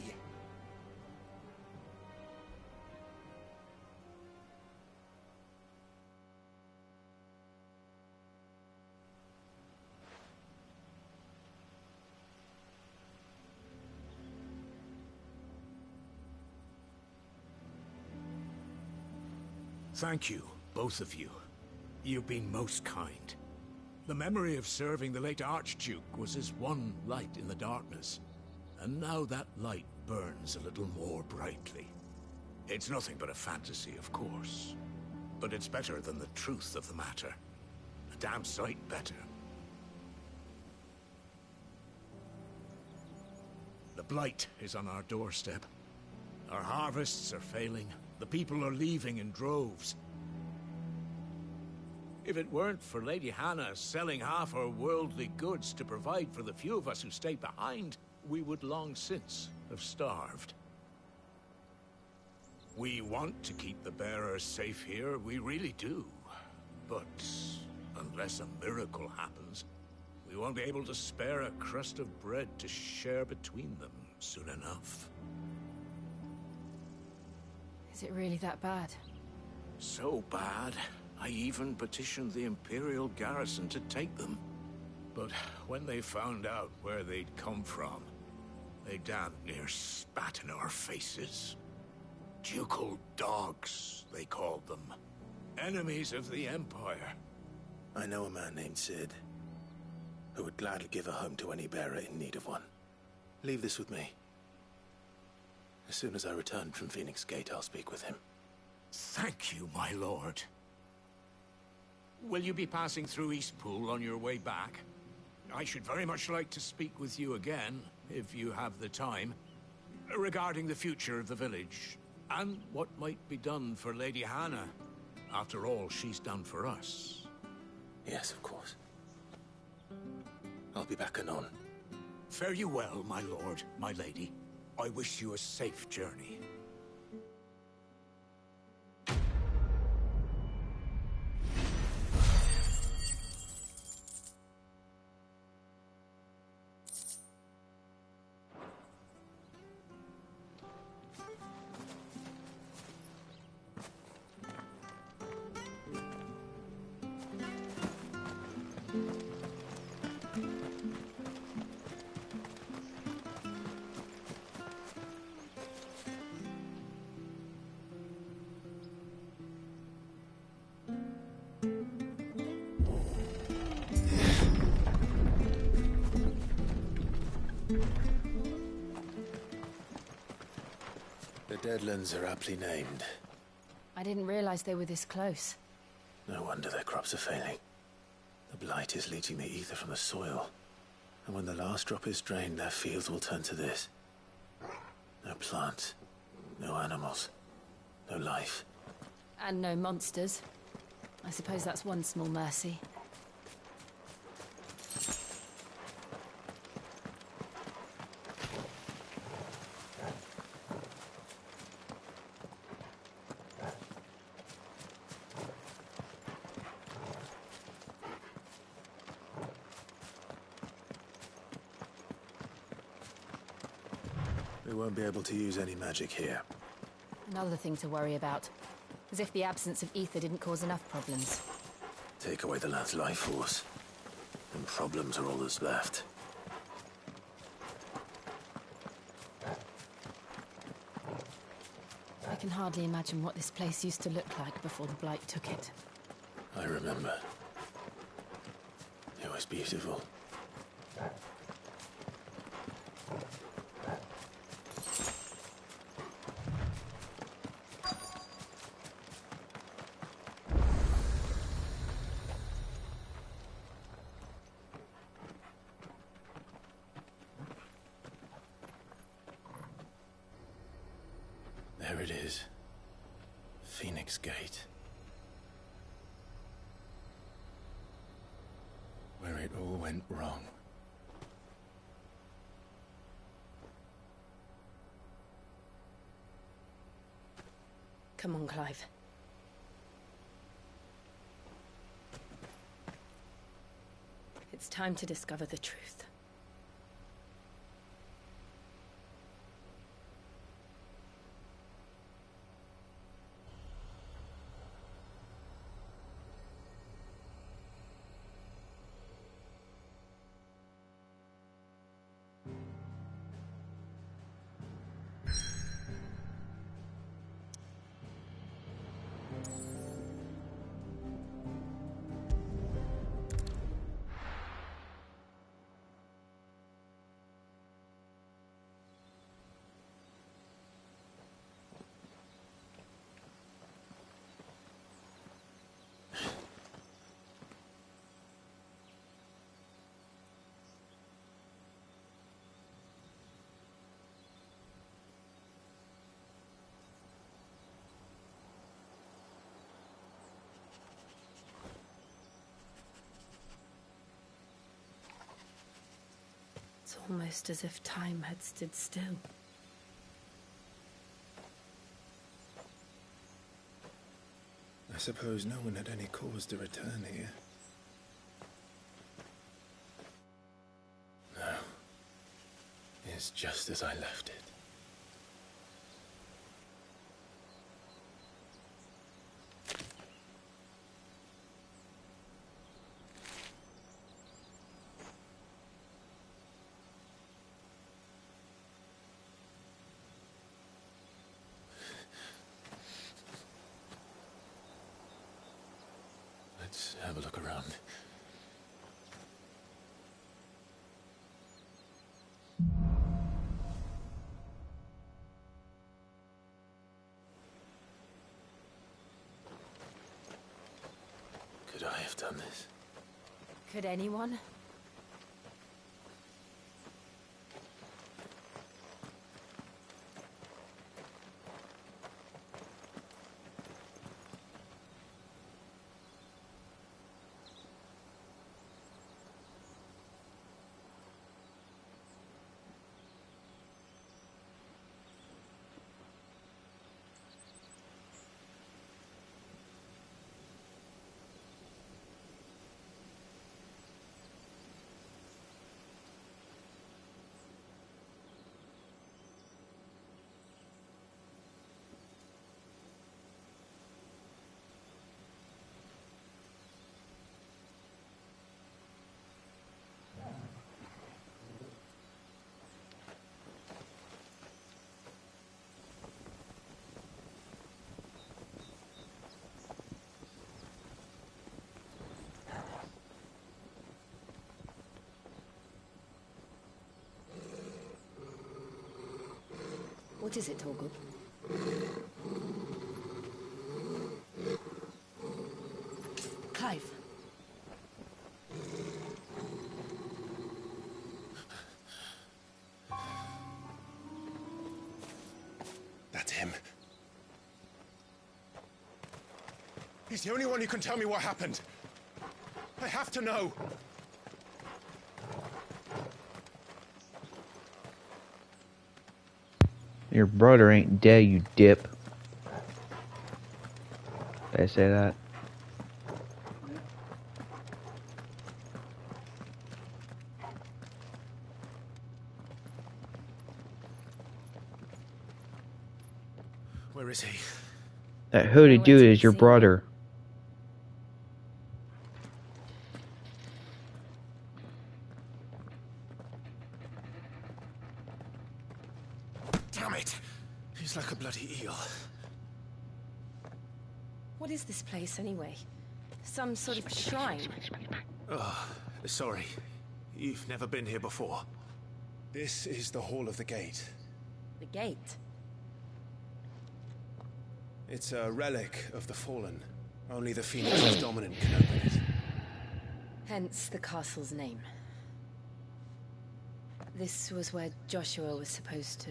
Thank you, both of you. You've been most kind. The memory of serving the late Archduke was as one light in the darkness, and now that light burns a little more brightly. It's nothing but a fantasy, of course, but it's better than the truth of the matter. A damn sight better. The Blight is on our doorstep. Our harvests are failing. The people are leaving in droves. If it weren't for Lady Hannah selling half her worldly goods to provide for the few of us who stayed behind, we would long since have starved. We want to keep the bearers safe here, we really do. But unless a miracle happens, we won't be able to spare a crust of bread to share between them soon enough. Is it really that bad? So bad, I even petitioned the Imperial garrison to take them. But when they found out where they'd come from, They damn near spat in our faces. Ducal dogs, they called them. Enemies of the Empire. I know a man named Cid, who would gladly give a home to any bearer in need of one. Leave this with me. As soon as I return from Phoenix Gate, I'll speak with him. Thank you, my lord. Will you be passing through Eastpool on your way back? I should very much like to speak with you again, if you have the time, regarding the future of the village, and what might be done for Lady Hannah. After all she's done for us. Yes, of course. I'll be back anon. Fare you well, my lord, my lady. I wish you a safe journey. The Deadlands are aptly named. I didn't realize they were this close. No wonder their crops are failing. The blight is leaching the ether from the soil. And when the last drop is drained, their fields will turn to this. No plants, no animals, no life. And no monsters. I suppose that's one small mercy. We won't be able to use any magic here. Another thing to worry about. As if the absence of ether didn't cause enough problems. Take away the lad's life force, and problems are all that's left. I can hardly imagine what this place used to look like before the Blight took it. I remember. It was beautiful. There it is. Phoenix Gate. Where it all went wrong. Come on, Clive. It's time to discover the truth. It's almost as if time had stood still. I suppose no one had any cause to return here. No. It's just as I left it. have a look around. Could I have done this? Could anyone? What is it, Torgal? Clive. That's him. He's the only one who can tell me what happened. I have to know. Your brother ain't dead, you dip. Did I say that? Where is he? That hooded dude is your brother. Damn it! He's like a bloody eel. What is this place, anyway? Some sort of shrine? Oh, sorry. You've never been here before. This is the Hall of the Gate. The gate? It's a relic of the Fallen. Only the Phoenix's dominant can open it. Hence the castle's name. This was where Joshua was supposed to...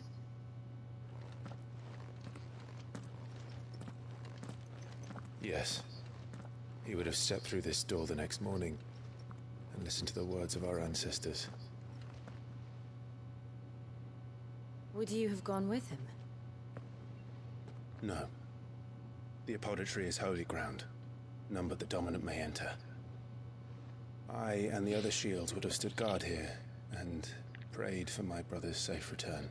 Yes. He would have stepped through this door the next morning and listened to the words of our ancestors. Would you have gone with him? No. The Apothecary is holy ground. None but the dominant may enter. I and the other shields would have stood guard here and prayed for my brother's safe return.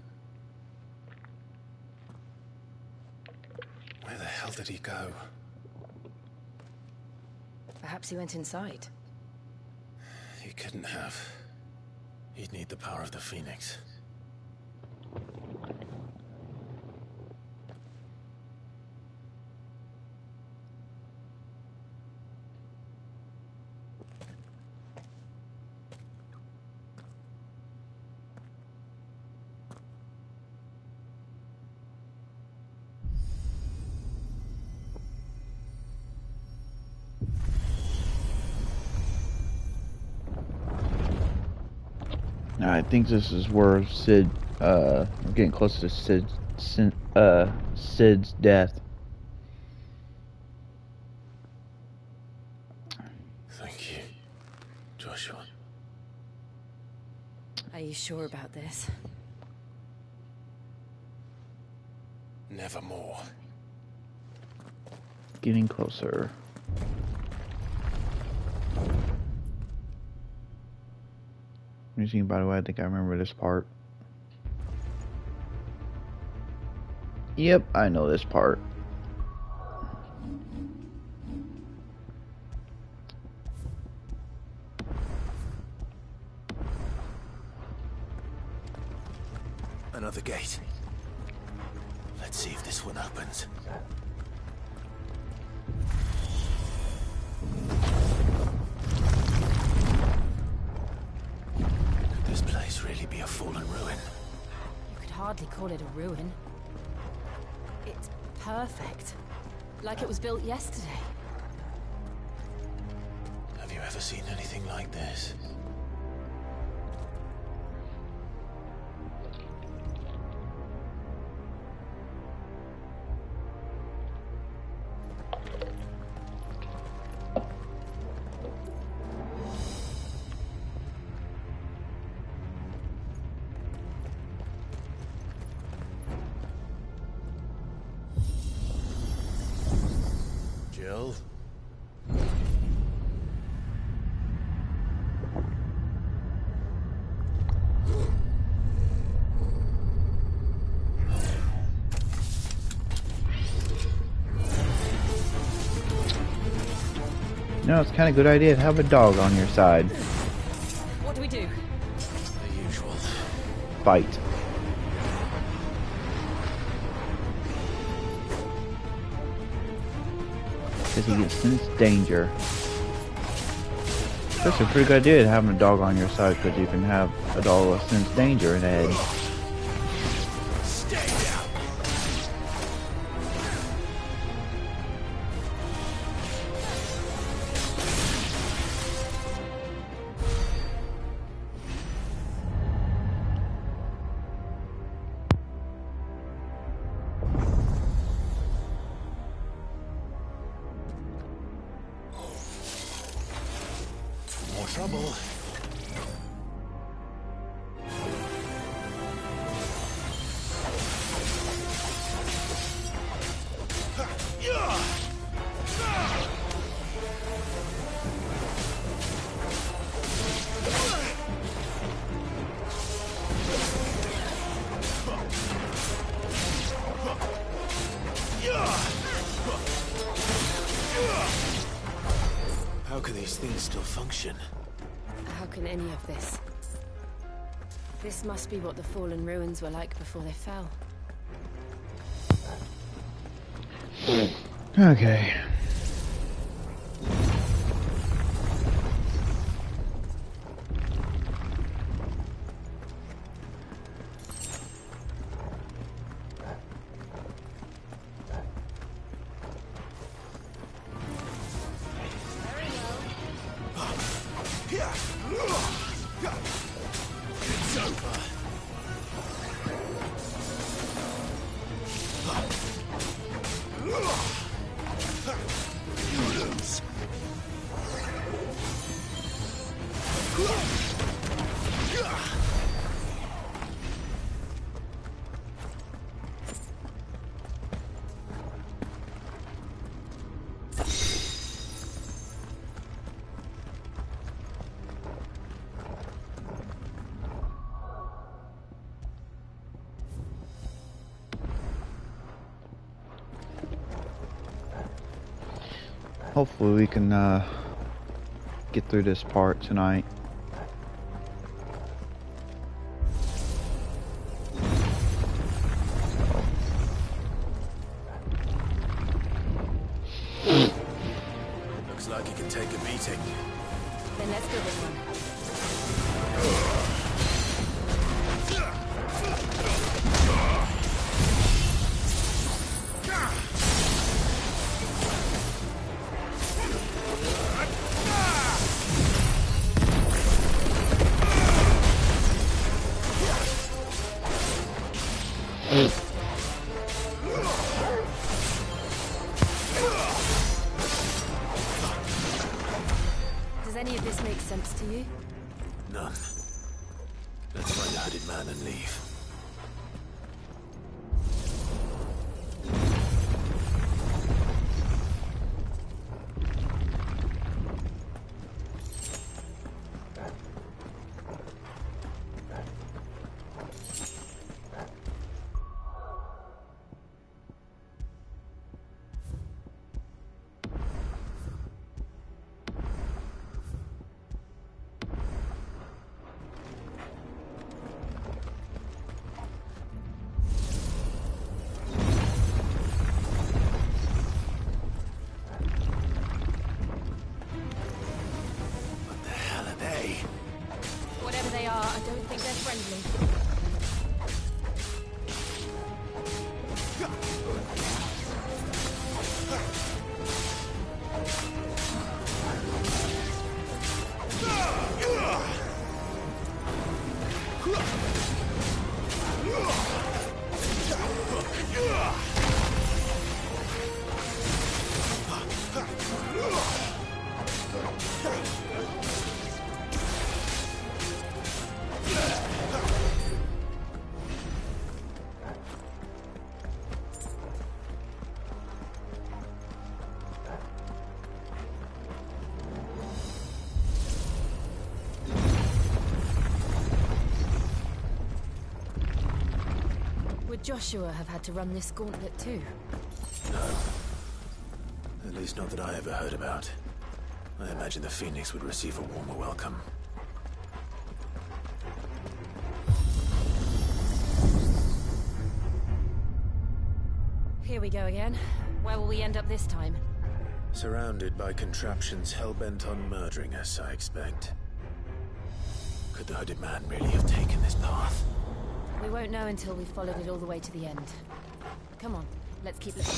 Where the hell did he go? Perhaps he went inside. He couldn't have. He'd need the power of the Phoenix. I think this is where Sid, we're getting close to Sid's death. Thank you, Joshua. Are you sure about this? Nevermore. Getting closer. By the way, I think I remember this part. Yep, I know this part. Another gate. Let's see if this one opens. hardly call it a ruin. It's perfect. Like it was built yesterday. Have you ever seen anything like this? Jill? You know, it's kind of a good idea to have a dog on your side. What do we do? The usual. Fight. Because he can sense danger. That's a pretty good idea, having a dog on your side, because you can have a dog that sense danger ahead. More trouble. How can these things still function? How can any of this? This must be what the fallen ruins were like before they fell. Okay. It's over. You lose. Hopefully we can get through this part tonight. Looks like he can take a beating. Then let's go this one. Does any of this make sense to you? None. Let's find the hooded man and leave. Whatever they are, I don't think they're friendly. Would Joshua have had to run this gauntlet too? No. At least not that I ever heard about. I imagine the Phoenix would receive a warmer welcome. Here we go again. Where will we end up this time? Surrounded by contraptions hell-bent on murdering us, I expect. Could the hooded man really have taken this path? We won't know until we've followed it all the way to the end. Come on, let's keep looking.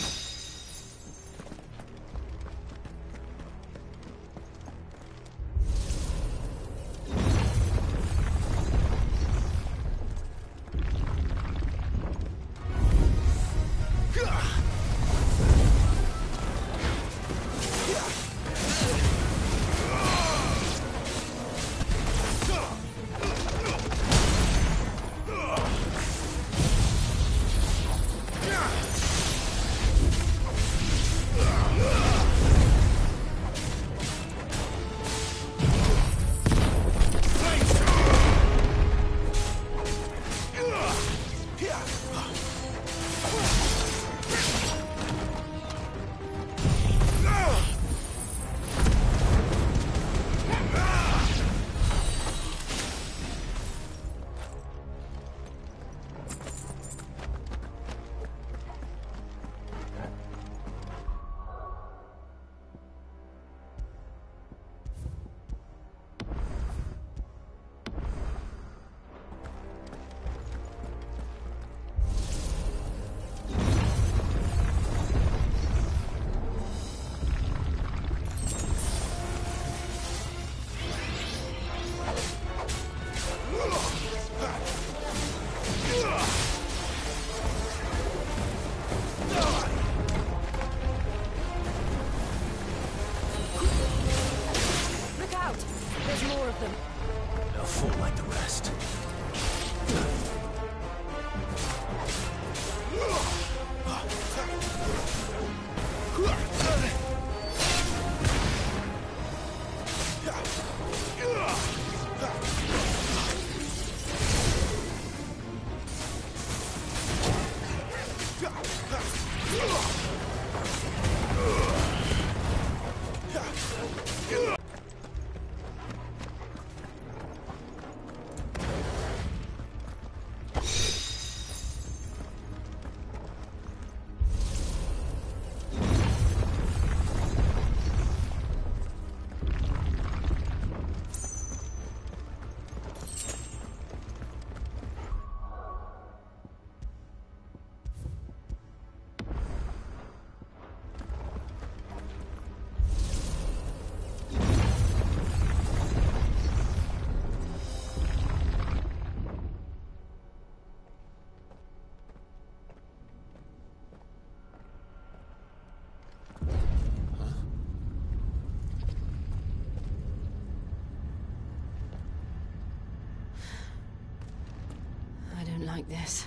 Like this.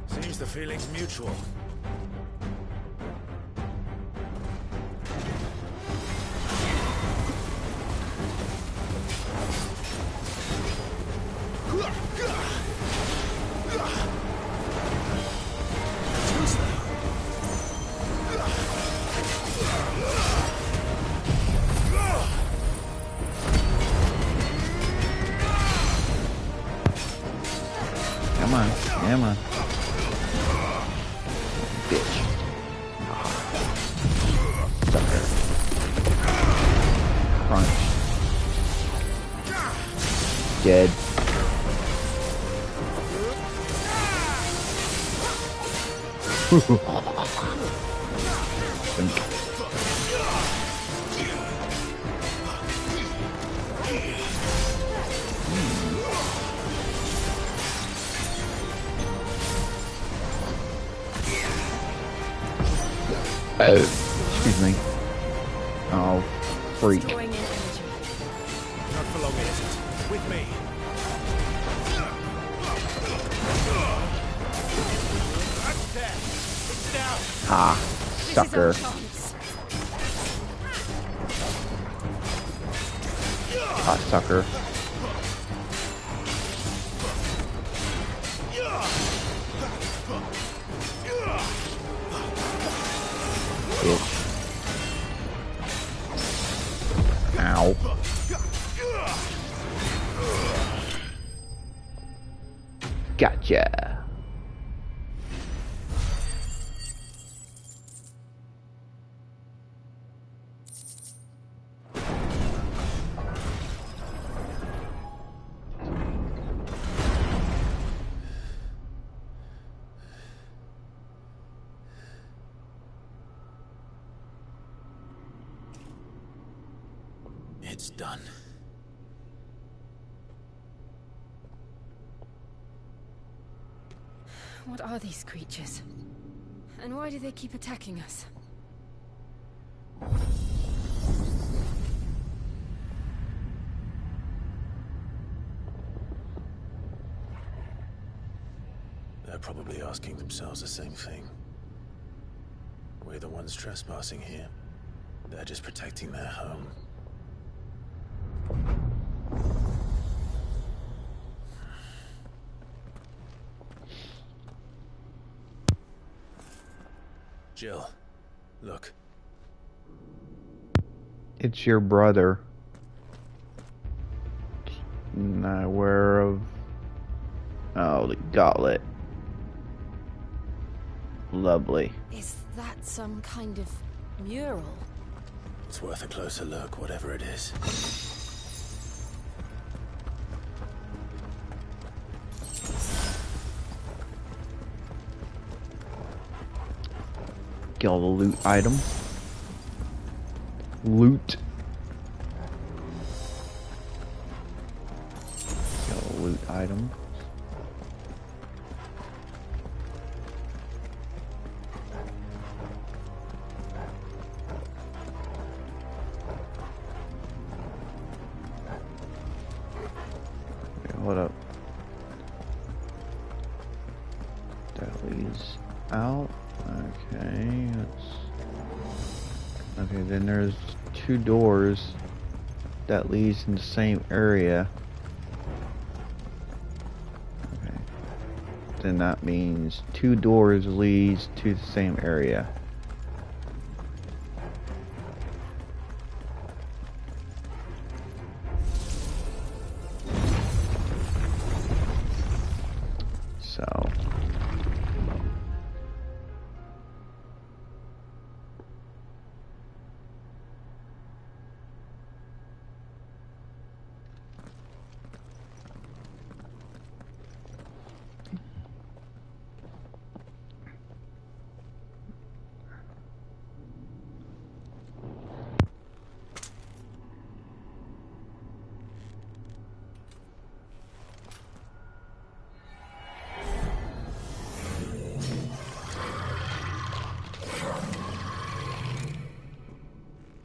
Seems the feeling's mutual. Come on. Bitch. Sucker. Crunch. Dead. Excuse me. Oh, freak. Not for long, is it? With me. That's dead. Ah, sucker. Ah, sucker. Bitch. Ow. Gotcha. It's done. What are these creatures? And why do they keep attacking us? They're probably asking themselves the same thing. We're the ones trespassing here. They're just protecting their home. Jill, look. It's your brother. Not aware of... Oh, the gauntlet. Lovely. Is that some kind of mural? It's worth a closer look, whatever it is. Get all the loot items. Loot. Get all the loot items. Wait, hold up. That leads out. Okay, okay, then there's 2 doors that leads in the same area. Okay. Then that means 2 doors leads to the same area. So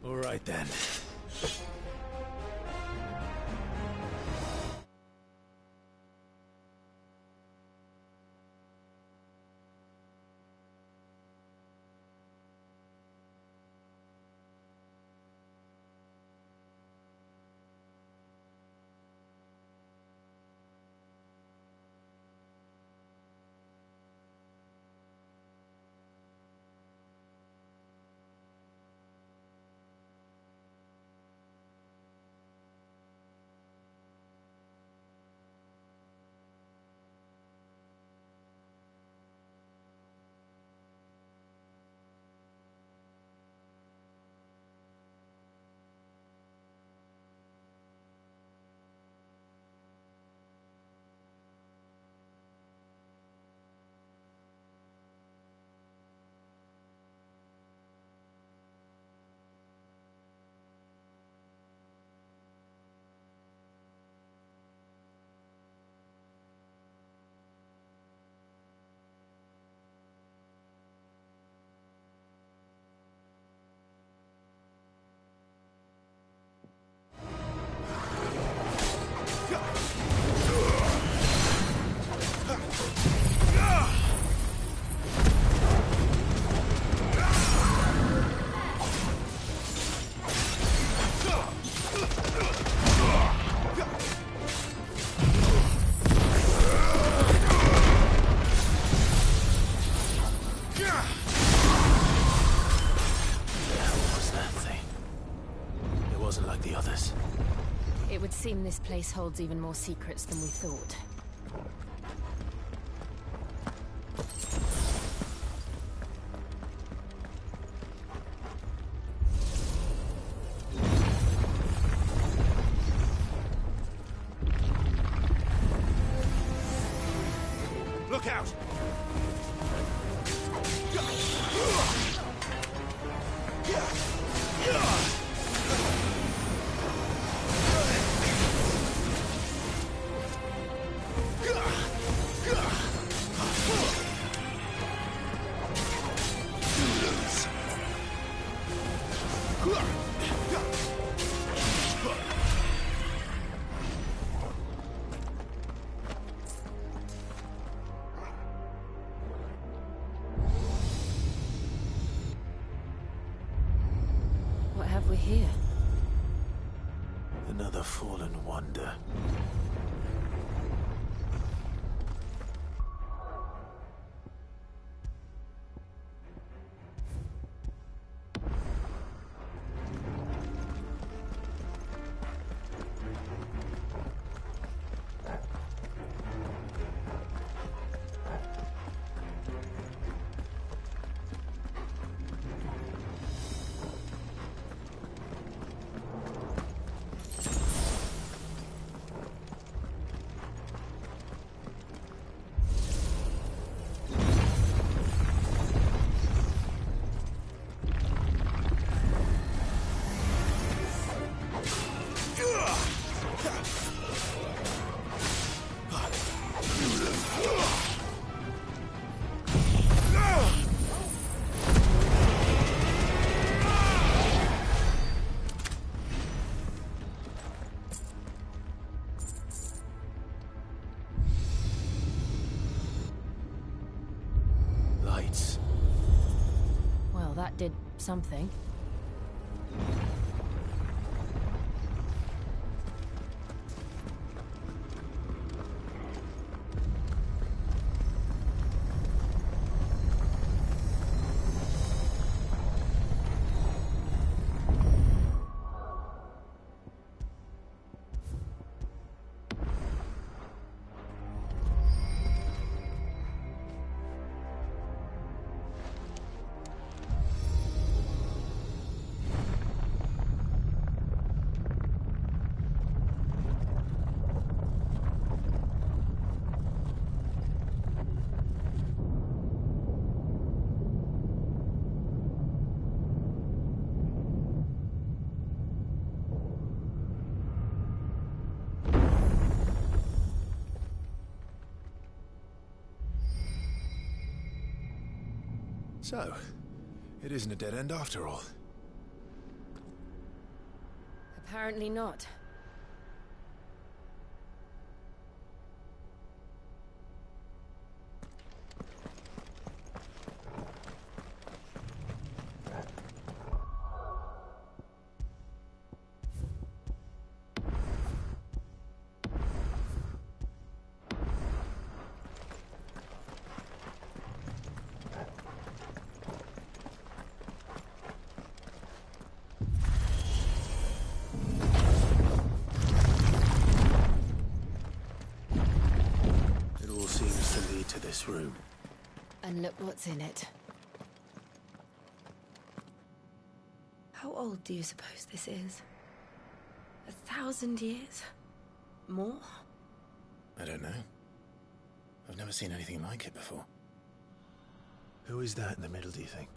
All right then. place holds even more secrets than we thought. Look out! What have we here? Another fallen wonder. Lights. Well, that did something. So, it isn't a dead end after all. Apparently not. To this room. And look what's in it. How old do you suppose this is? 1,000 years? More? I don't know. I've never seen anything like it before. Who is that in the middle, do you think?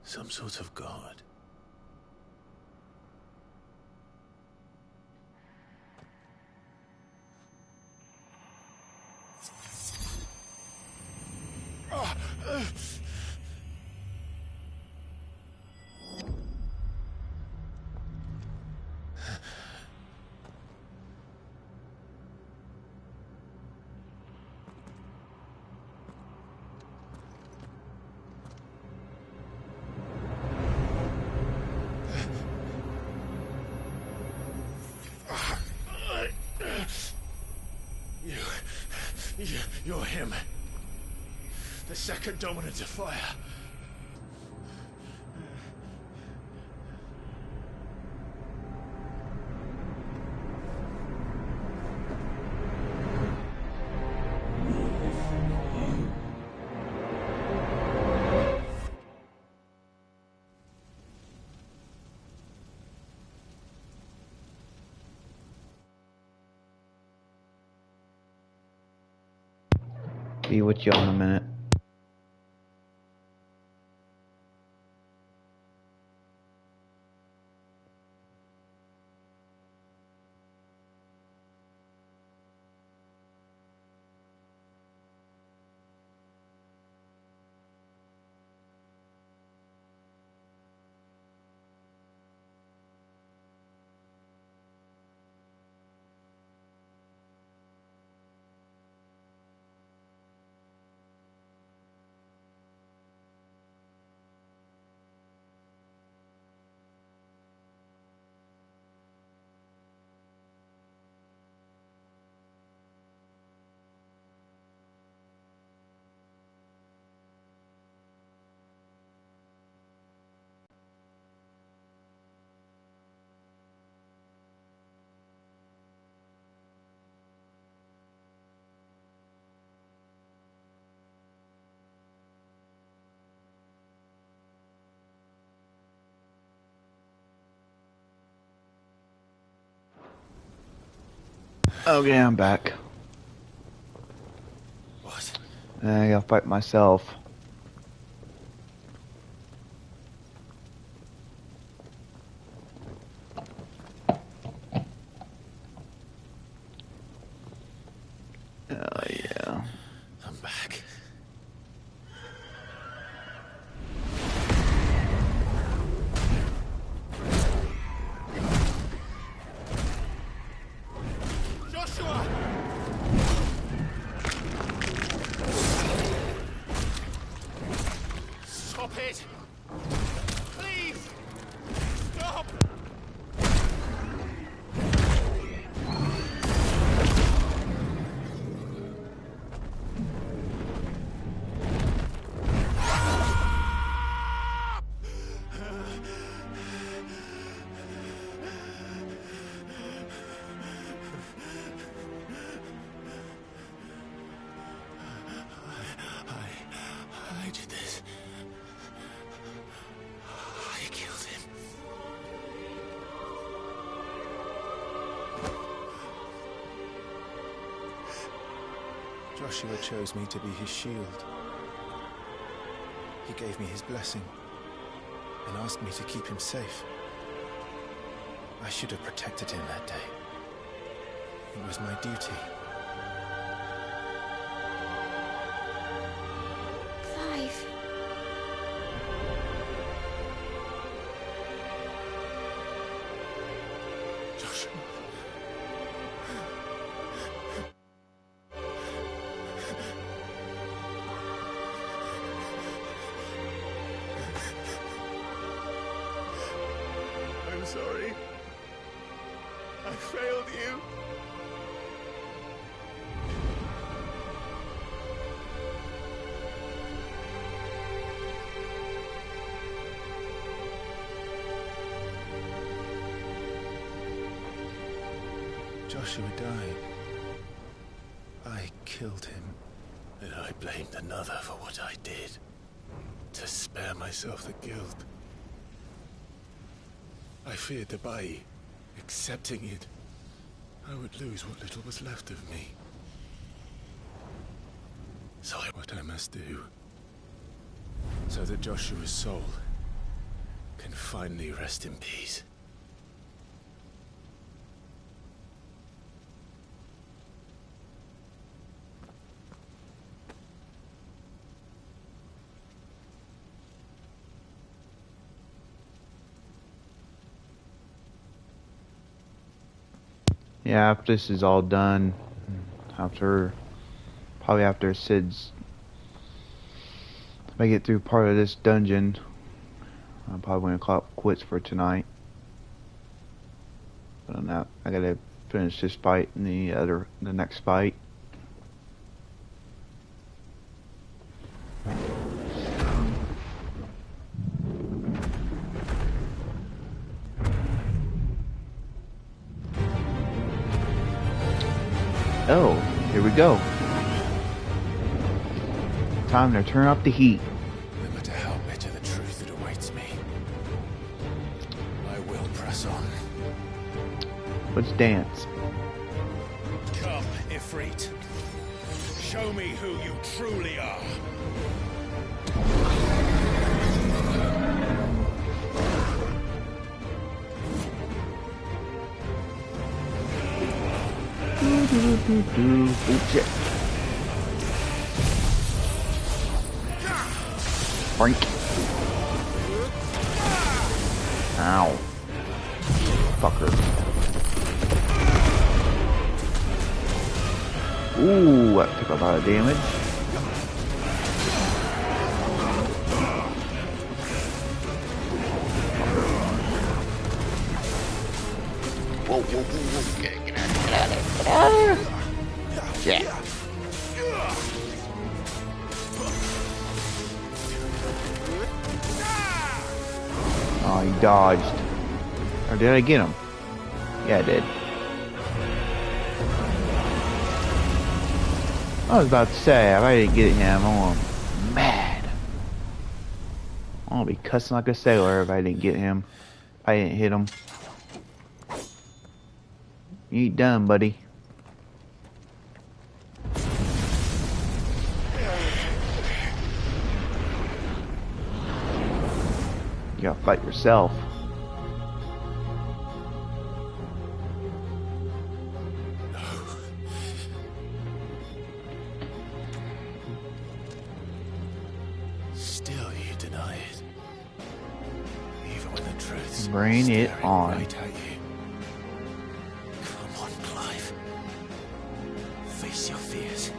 Some sort of god? You're him. The second dominant of fire. Be with y'all in a minute. Okay, I'm back. What? I gotta fight myself. Oh yeah. I'm back. Joshua! Stop it! Please! Stop! I did this. I killed him. Joshua chose me to be his shield. He gave me his blessing and asked me to keep him safe. I should have protected him that day. It was my duty. Clive. Joshua. I'm sorry. I failed you. Joshua died. I killed him. And I blamed another for what I did. To spare myself the guilt. I feared that by accepting it, I would lose what little was left of me. So what I must do, so that Joshua's soul can finally rest in peace. Yeah, after this is all done, probably after Sid's, if I get through part of this dungeon, I'm probably going to call it quits for tonight. But I'm not, I gotta finish this fight and the next fight. Oh, here we go. Time to turn up the heat. No matter how bitter the truth that awaits me, I will press on. Let's dance. Come, Ifrit. Show Show me who you truly are. Oh, shit. Frank. Ow. Fucker. Ooh, that took a lot of damage. Whoa, whoa, whoa, get out of there, get out of there. Yeah. Oh, he dodged. Or did I get him? Yeah, I did. I was about to say, if I didn't get him, I'm mad. I'm gonna be cussing like a sailor if I didn't get him. If I didn't hit him. You ain't done, buddy. You gotta fight yourself. Still you deny it. Even when the truth's Bring it staring on. right at you. Come on, Clive. Face your fears.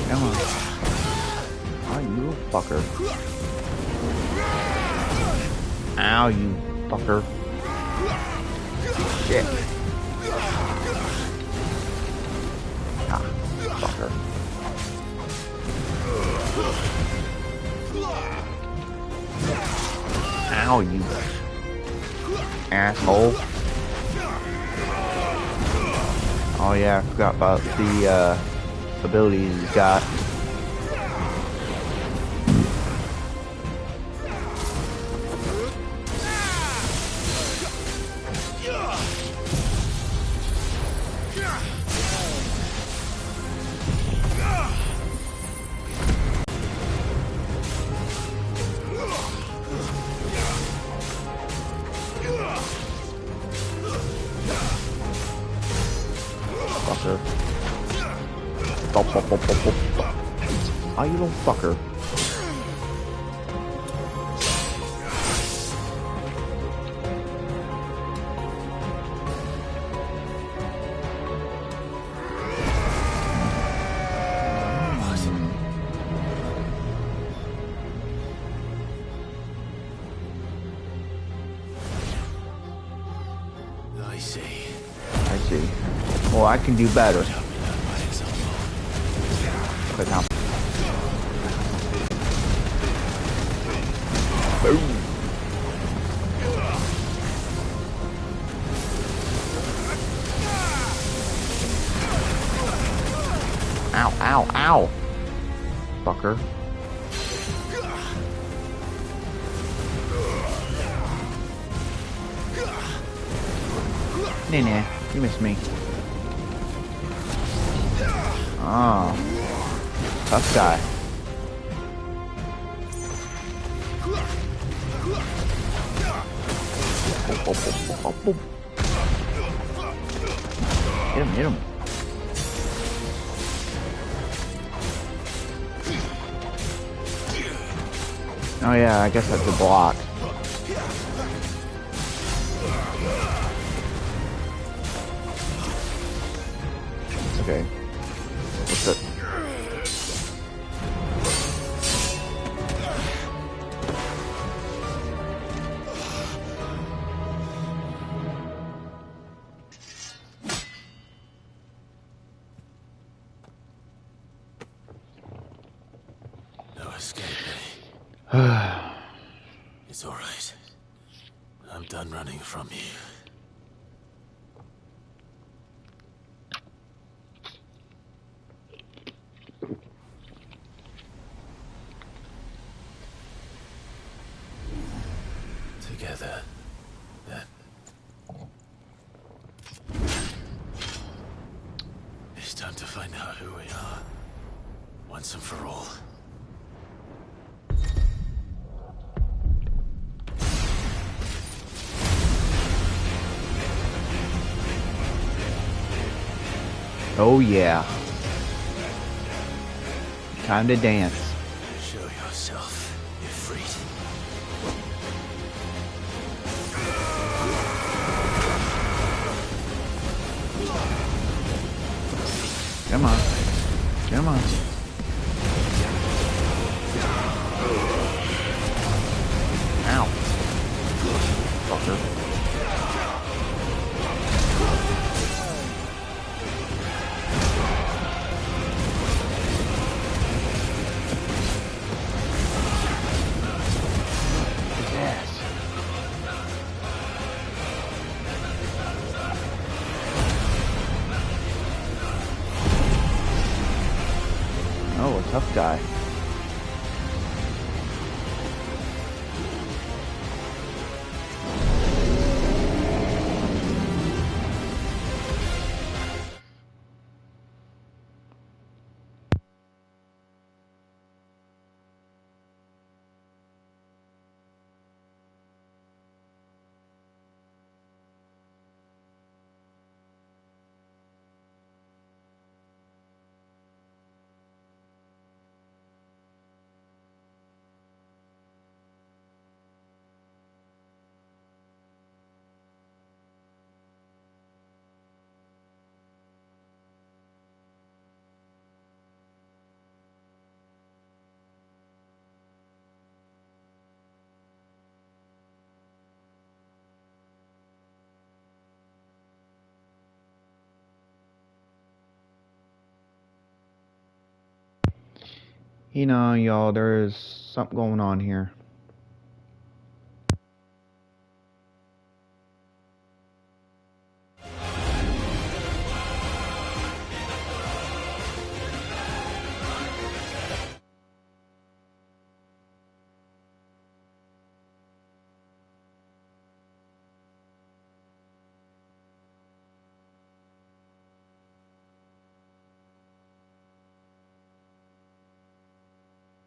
Come on. Oh, you fucker. Ow, you fucker. Shit. Ah, fucker. Ow, you asshole. Oh yeah, I forgot about the abilities he's got. Fucker. Bop, bop, bop, bop, bop. Oh, you little fucker. I see. I see. Well, I can do better. Okay, now. Boom. Ow, ow, ow. Fucker. Nah, you missed me. Oh. Tough guy. Hit him, hit him. Oh yeah, I guess that's a block. Okay. What's it? No escaping. It's all right. I'm done running from you. Together, then. once and for all. Oh yeah. Time to dance. Show yourself, Ifrit. Come on. Come on. Ow. Fucker. Oh, a tough guy. You know, y'all, there's something going on here.